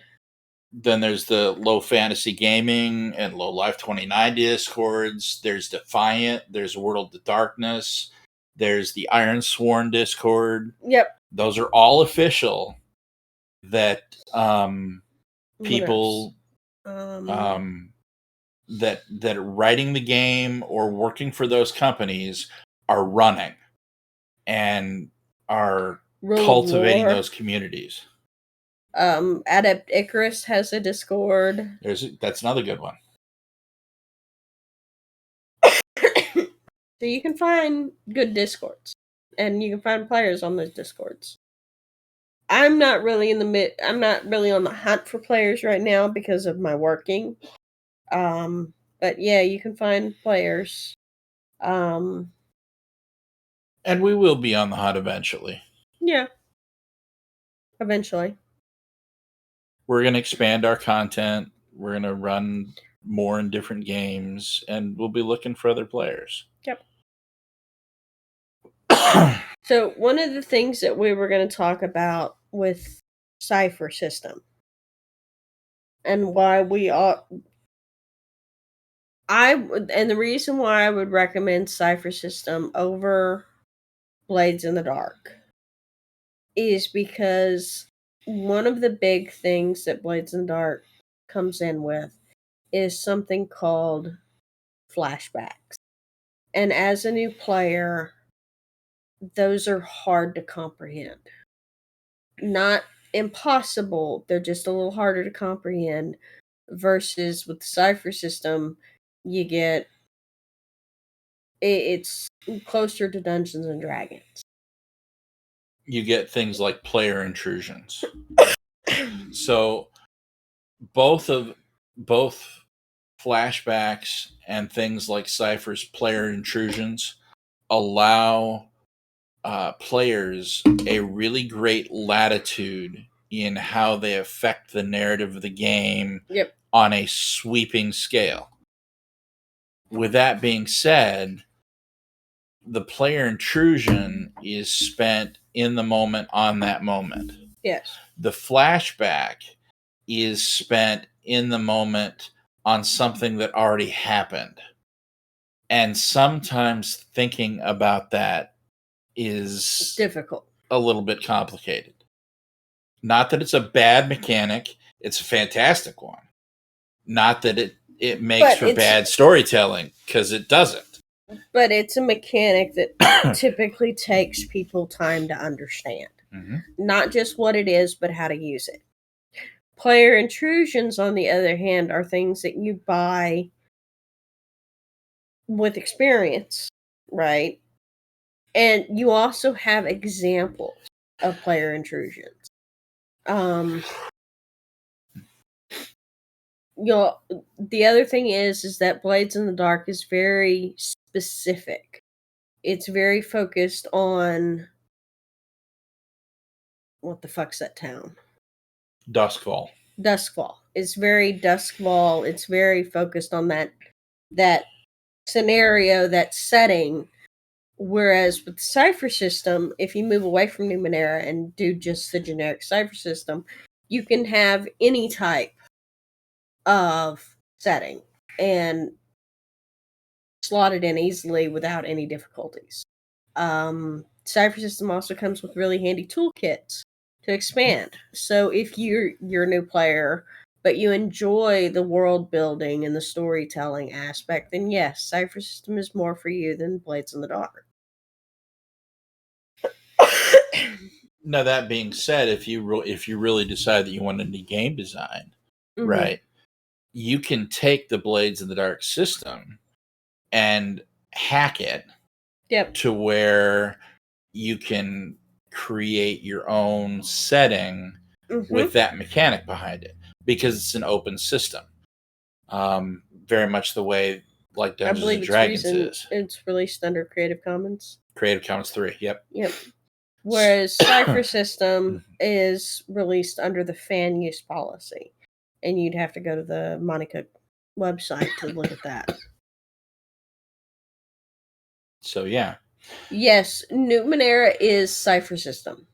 then there's the Low Fantasy Gaming and Low Life 29 Discords. There's Defiant. There's World of Darkness. There's the Iron Sworn Discord. Yep. Those are all official. That people that are writing the game or working for those companies are running and are cultivating those communities. Adept Icarus has a Discord. That's another good one. So you can find good Discords, and you can find players on those Discords. I'm not really on the hunt for players right now because of my working. But yeah, you can find players. And we will be on the hunt eventually. Yeah. Eventually. We're going to expand our content. We're going to run more in different games, and we'll be looking for other players. Yep. So one of the things that we were going to talk about with Cypher System and why and the reason why I would recommend Cypher System over Blades in the Dark is because one of the big things that Blades in the Dark comes in with is something called flashbacks. And as a new player, those are hard to comprehend. Not impossible, they're just a little harder to comprehend. versus with the Cypher system, you get it's closer to Dungeons and Dragons. You get things like player intrusions. So both flashbacks and things like Cypher's player intrusions allow players a really great latitude in how they affect the narrative of the game on a sweeping scale. With that being said, the player intrusion is spent in the moment on that moment. Yes. The flashback is spent in the moment on something that already happened. And sometimes thinking about that is difficult, a little bit complicated. Not that it's a bad mechanic, it's a fantastic one. Not that it makes for bad storytelling, because it doesn't. But it's a mechanic that typically takes people time to understand. Mm-hmm. Not just what it is, but how to use it. Player intrusions, on the other hand, are things that you buy with experience, right? And you also have examples of player intrusions. The other thing is that Blades in the Dark is very specific. It's very focused on what the fuck's that town? Duskfall. Duskfall. It's very Duskfall. It's very focused on that scenario, that setting. Whereas with the Cypher system, if you move away from Numenera and do just the generic Cypher system, you can have any type of setting and slot it in easily without any difficulties. Cypher system also comes with really handy toolkits to expand. So if you're a new player, but you enjoy the world building and the storytelling aspect, then yes, Cypher system is more for you than Blades in the Dark. Now, that being said, if you really decide that you want to do game design, right, you can take the Blades in the Dark system and hack it to where you can create your own setting with that mechanic behind it, because it's an open system. Very much the way like Dungeons and Dragons is. It's released under Creative Commons. Creative Commons 3, yep. Whereas Cypher system is released under the fan use policy. And you'd have to go to the Monica website to look at that. So, yeah. Yes, Numenera is Cypher system.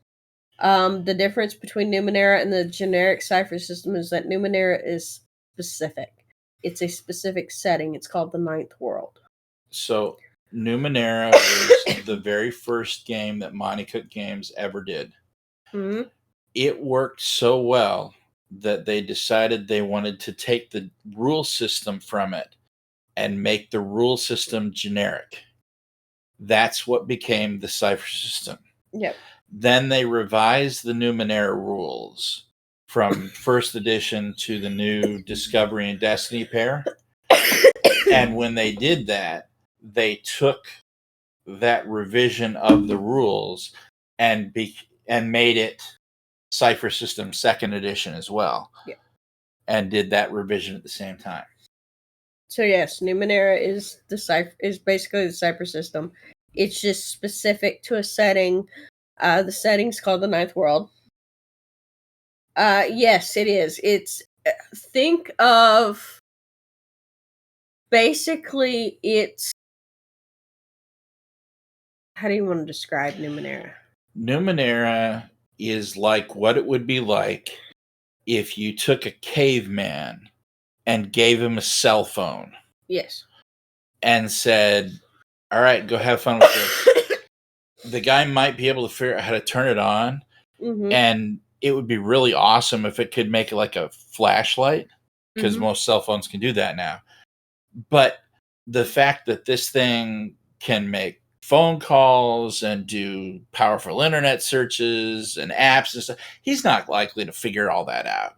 The difference between Numenera and the generic Cypher system is that Numenera is specific. It's a specific setting. It's called the Ninth World. So, Numenera was the very first game that Monte Cook Games ever did. Mm-hmm. It worked so well that they decided they wanted to take the rule system from it and make the rule system generic. That's what became the Cypher system. Yep. Then they revised the Numenera rules from first edition to the new Discovery and Destiny pair. And when they did that, they took that revision of the rules and made it Cypher System 2nd edition as well. Yeah. And did that revision at the same time. So yes, Numenera is basically the Cypher system. It's just specific to a setting. The setting's called the Ninth World. Yes, it is. Think of basically it's. How do you want to describe Numenera? Numenera is like what it would be like if you took a caveman and gave him a cell phone. Yes. And said, all right, go have fun with this. The guy might be able to figure out how to turn it on. And it would be really awesome if it could make it like a flashlight, because most cell phones can do that now. But the fact that this thing can make phone calls and do powerful internet searches and apps and stuff, he's not likely to figure all that out.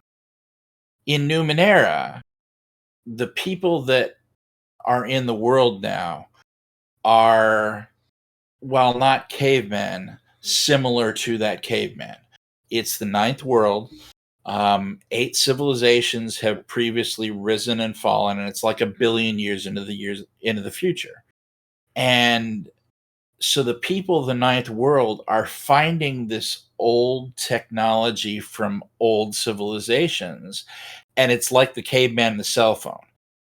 In Numenera, the people that are in the world now are, while not cavemen, similar to that caveman. It's the ninth world. 8 civilizations have previously risen and fallen, and it's like 1 billion years into the future. And so the people of the ninth world are finding this old technology from old civilizations, and it's like the caveman and the cell phone.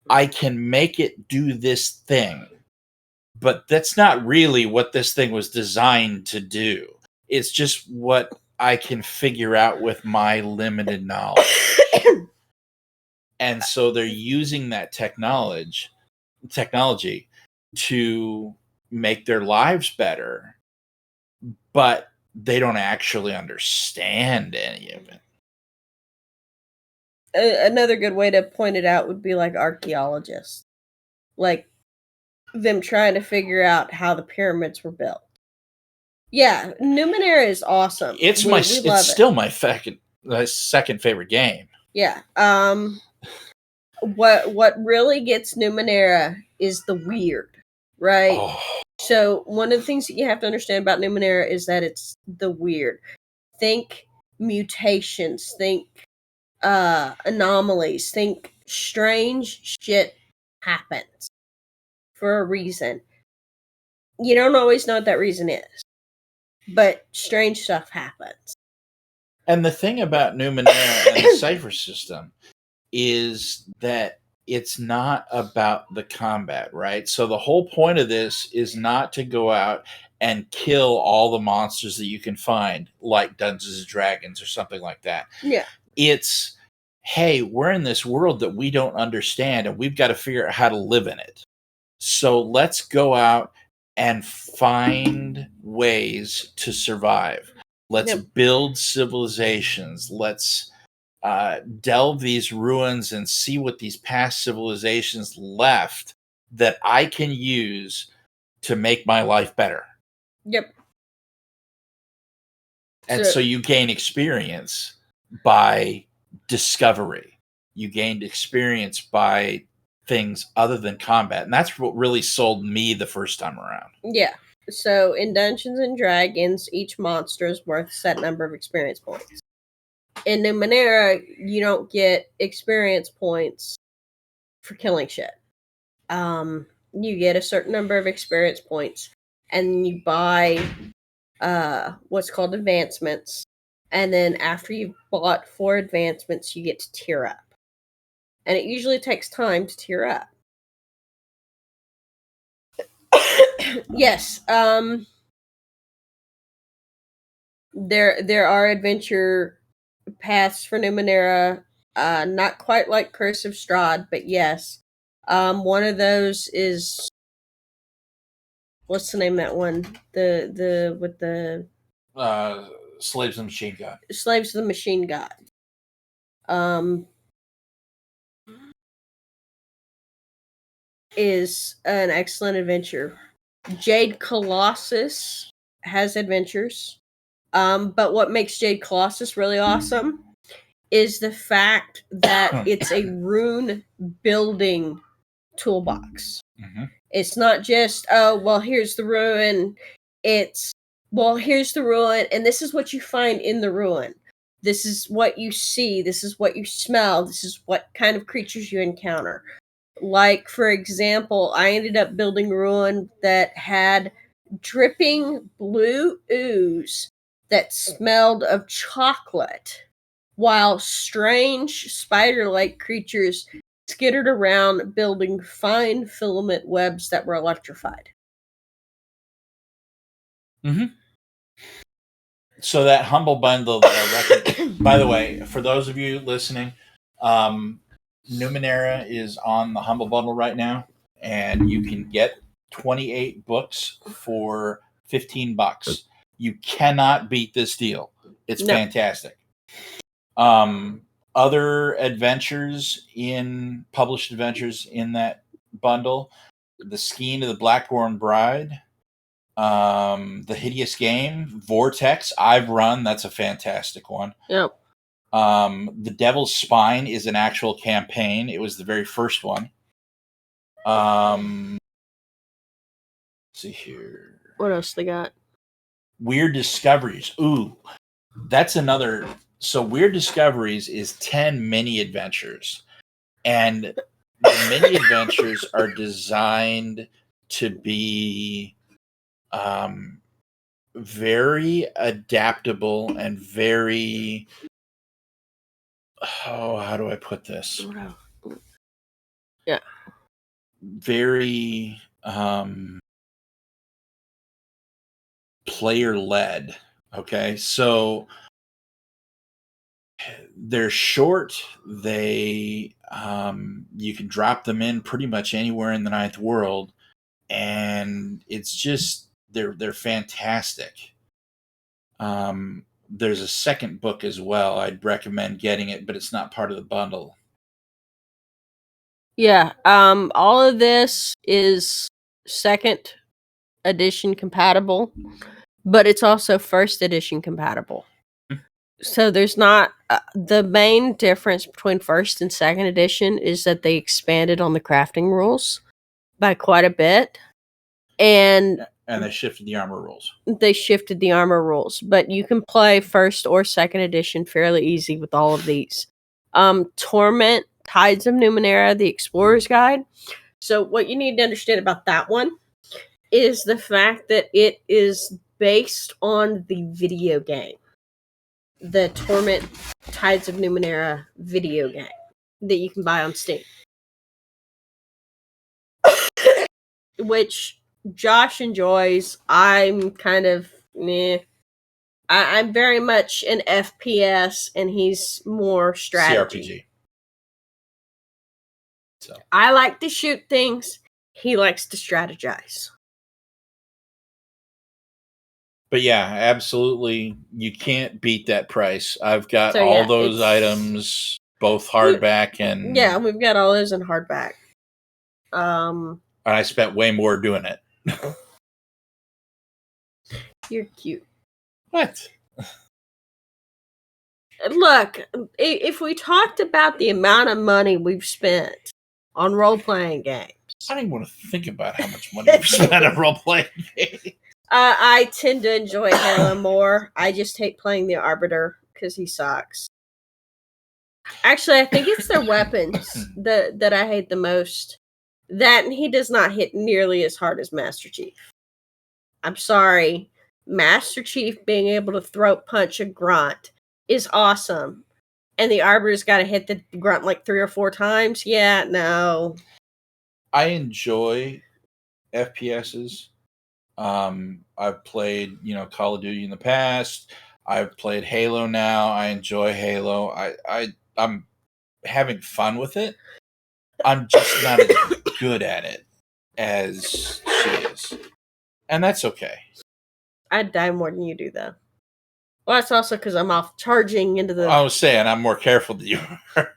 I can make it do this thing, but that's not really what this thing was designed to do. It's just what I can figure out with my limited knowledge. And so they're using that technology to make their lives better, but they don't actually understand any of it. Another good way to point it out would be like archaeologists. Like them trying to figure out how the pyramids were built. Yeah, Numenera is awesome. It's still my second favorite game. Yeah. What really gets Numenera is the weird, right? Oh. So one of the things that you have to understand about Numenera is that it's the weird. Think mutations, think anomalies, think strange shit happens for a reason. You don't always know what that reason is, but strange stuff happens. And the thing about Numenera and the Cypher system is that it's not about the combat, right? So the whole point of this is not to go out and kill all the monsters that you can find, like Dungeons and Dragons or something like that. Yeah. It's, hey, we're in this world that we don't understand, and we've got to figure out how to live in it. So let's go out and find ways to survive. Let's build civilizations. Let's delve these ruins and see what these past civilizations left that I can use to make my life better. Yep. And so you gain experience by discovery. You gained experience by things other than combat. And that's what really sold me the first time around. Yeah. So in Dungeons and Dragons, each monster is worth a set number of experience points. In Numenera, you don't get experience points for killing shit. You get a certain number of experience points, and you buy what's called advancements. And then after you've bought 4 advancements, you get to tier up. And it usually takes time to tier up. Yes, there are adventure paths for Numenera, not quite like Curse of Strahd, but yes. One of those is, what's the name of that one? The with the Slaves of the Machine God. Slaves of the Machine God. Is an excellent adventure. Jade Colossus has adventures. But what makes Jade Colossus really awesome is the fact that it's a rune building toolbox. Mm-hmm. It's not just, oh, well, here's the ruin. It's, well, here's the ruin, and this is what you find in the ruin. This is what you see. This is what you smell. This is what kind of creatures you encounter. Like, for example, I ended up building a ruin that had dripping blue ooze that smelled of chocolate, while strange spider-like creatures skittered around building fine filament webs that were electrified. Mm-hmm. So that humble bundle that I recommend, by the way, for those of you listening, Numenera is on the humble bundle right now, and you can get 28 books for $15. You cannot beat this deal. It's fantastic. Other published adventures in that bundle: The Skein of the Blackthorn Bride, The Hideous Game, Vortex. I've run. That's a fantastic one. Yep. The Devil's Spine is an actual campaign. It was the very first one. Let's see here. What else they got? Weird Discoveries. Ooh, that's another. So Weird Discoveries is 10 mini adventures. And the mini adventures are designed to be very adaptable and very, how do I put this? Yeah. Very player led. Okay. So they're short. They you can drop them in pretty much anywhere in the ninth world, and it's just they're fantastic. There's a second book as well. I'd recommend getting it, but it's not part of the bundle. Yeah. All of this is second edition compatible, but it's also first edition compatible. So there's not the main difference between first and second edition is that they expanded on the crafting rules by quite a bit, and they shifted the armor rules. But you can play first or second edition fairly easy with all of these. Torment, Tides of Numenera, the Explorer's Guide. So what you need to understand about that one is the fact that it is based on the video game. The Torment Tides of Numenera video game that you can buy on Steam. Which Josh enjoys. I'm kind of meh. I'm very much an FPS and he's more strategy. CRPG. So I like to shoot things. He likes to strategize. But yeah, absolutely. You can't beat that price. I've got all those items, both hardback and... Yeah, we've got all those in hardback. And I spent way more doing it. You're cute. What? Look, if we talked about the amount of money we've spent on role-playing games... I don't even want to think about how much money we've spent on role-playing games. I tend to enjoy Halo more. I just hate playing the Arbiter because he sucks. Actually, I think it's their weapons that I hate the most. That and he does not hit nearly as hard as Master Chief. I'm sorry. Master Chief being able to throat punch a grunt is awesome. And the Arbiter's got to hit the grunt like 3 or 4 times. Yeah, no. I enjoy FPSs. I've played, Call of Duty in the past. I've played Halo now. I enjoy Halo. I'm having fun with it. I'm just not as good at it as she is. And that's okay. I'd die more than you do, though. Well, that's also because I'm off charging into the... I was saying, I'm more careful than you are.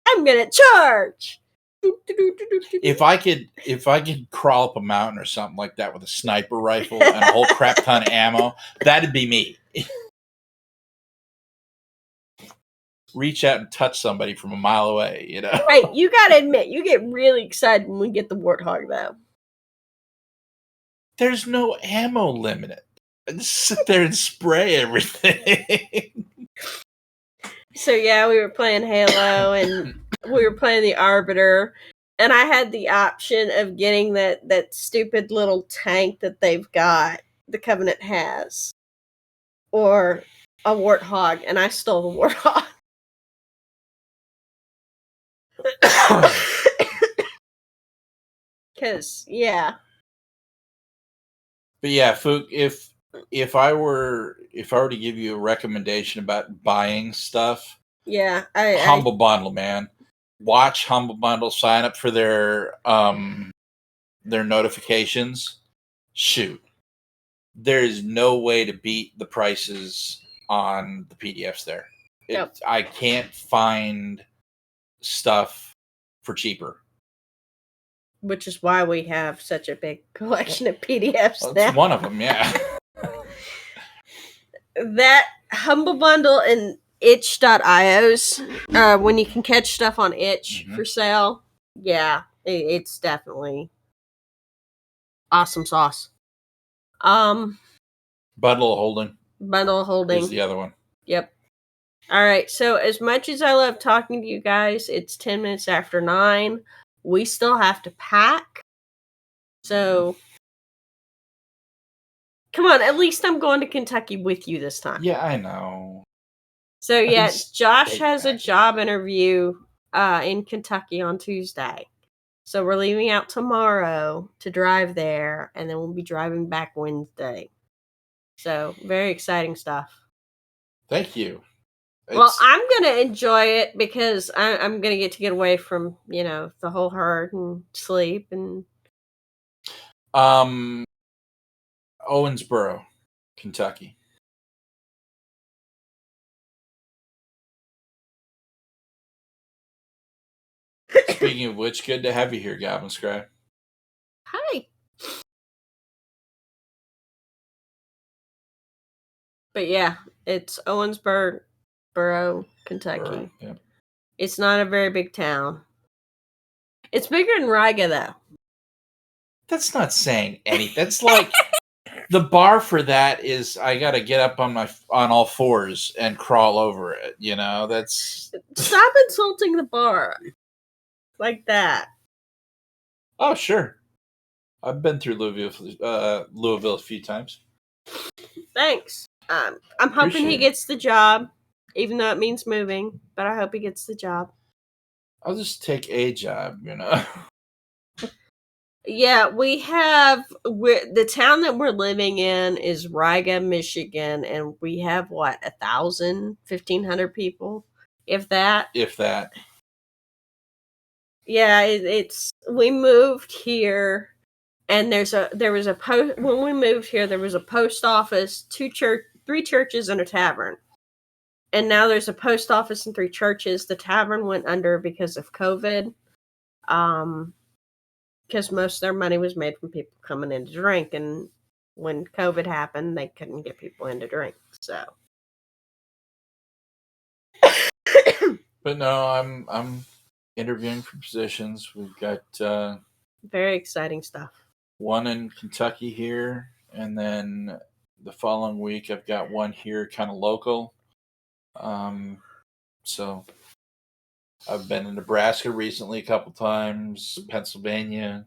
I'm gonna charge! If I could crawl up a mountain or something like that with a sniper rifle and a whole crap ton of ammo, that'd be me. Reach out and touch somebody from a mile away, Right, you gotta admit, you get really excited when we get the Warthog, though. There's no ammo limit. I just sit there and spray everything. So yeah, we were playing Halo and we were playing the Arbiter, and I had the option of getting that stupid little tank that they've got, the Covenant has, or a Warthog, and I stole the Warthog. Because, yeah. But yeah, Fook, if I were to give you a recommendation about buying stuff, yeah, Humble Bundle, man. Watch Humble Bundle, sign up for their notifications. Shoot. There is no way to beat the prices on the PDFs there. Nope. I can't find stuff for cheaper. Which is why we have such a big collection of PDFs now. That's one of them, yeah. That Humble Bundle, and itch.io's when you can catch stuff on itch Mhm. for sale. Yeah, it's definitely awesome sauce. Bundle holding Bundle holding is the other one. Yep. All right. So as much as I love talking to you guys, it's 10 minutes after 9. We still have to pack. So come on, at least I'm going to Kentucky with you this time. Yeah, I know. So yeah, Josh hate has a packing. job interview in Kentucky on Tuesday. So we're leaving out tomorrow to drive there, and then we'll be driving back Wednesday. So very exciting stuff. Thank you. Well, I'm gonna enjoy it because I'm gonna get to get away from the whole herd and sleep and Owensboro, Kentucky. Speaking of which, good to have you here, Goblin Scribe. hi. But yeah, it's Owensboro, Kentucky. Borough, yeah. It's not a very big town. It's bigger than Riga, though. That's not saying anything. That's like the bar for that is I got to get up on all fours and crawl over it. That's Stop insulting the bar like that. Oh, sure. I've been through Louisville a few times. Thanks. I'm hoping he gets the job, even though it means moving. But I hope he gets the job. I'll just take a job. Yeah, the town that we're living in is Riga, Michigan, and we have 1,000, 1,500 people, if that. If that. Yeah, it's we moved here, and there was a post when we moved here. There was a post office, 3 churches, and a tavern. And now there's a post office and 3 churches. The tavern went under because of COVID. Because most of their money was made from people coming in to drink, and when COVID happened, they couldn't get people in to drink. So, But no, I'm interviewing for positions. We've got very exciting stuff. one in Kentucky here, and then the following week I've got one here, kind of local. So I've been in Nebraska recently a couple times, Pennsylvania.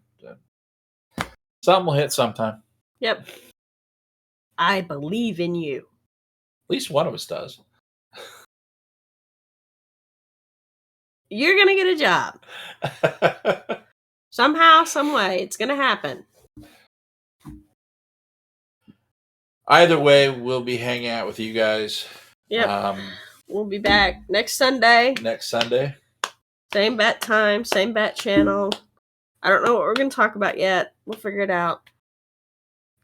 Something will hit sometime. Yep. I believe in you. At least one of us does. You're going to get a job. Somehow, some way, it's going to happen. Either way, we'll be hanging out with you guys. Yep. We'll be back next Sunday. Same bat time, same bat channel. I don't know what we're going to talk about yet. We'll figure it out.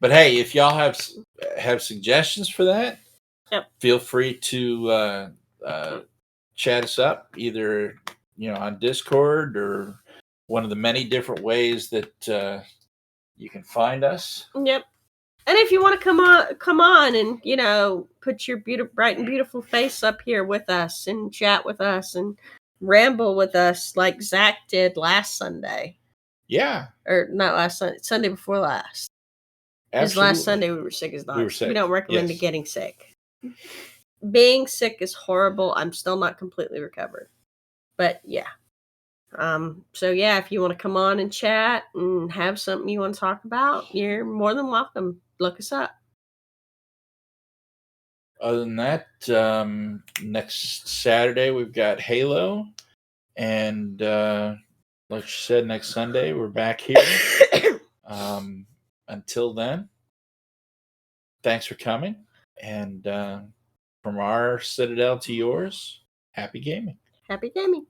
But hey, if y'all have suggestions for that, yep, feel free to chat us up either on Discord or one of the many different ways that you can find us. Yep. And if you want to come on and put your bright and beautiful face up here with us and chat with us and ramble with us like Zach did last Sunday. Yeah. Or not last Sunday, Sunday before last. Because last Sunday we were sick as dogs. We were sick. We don't recommend getting sick. Being sick is horrible. I'm still not completely recovered. But yeah. So yeah, if you want to come on and chat and have something you want to talk about, you're more than welcome. Look us up. Other than that, next Saturday we've got Halo, and like you said, next Sunday we're back here. Until then, thanks for coming, and from our Citadel to yours, happy gaming. Happy gaming.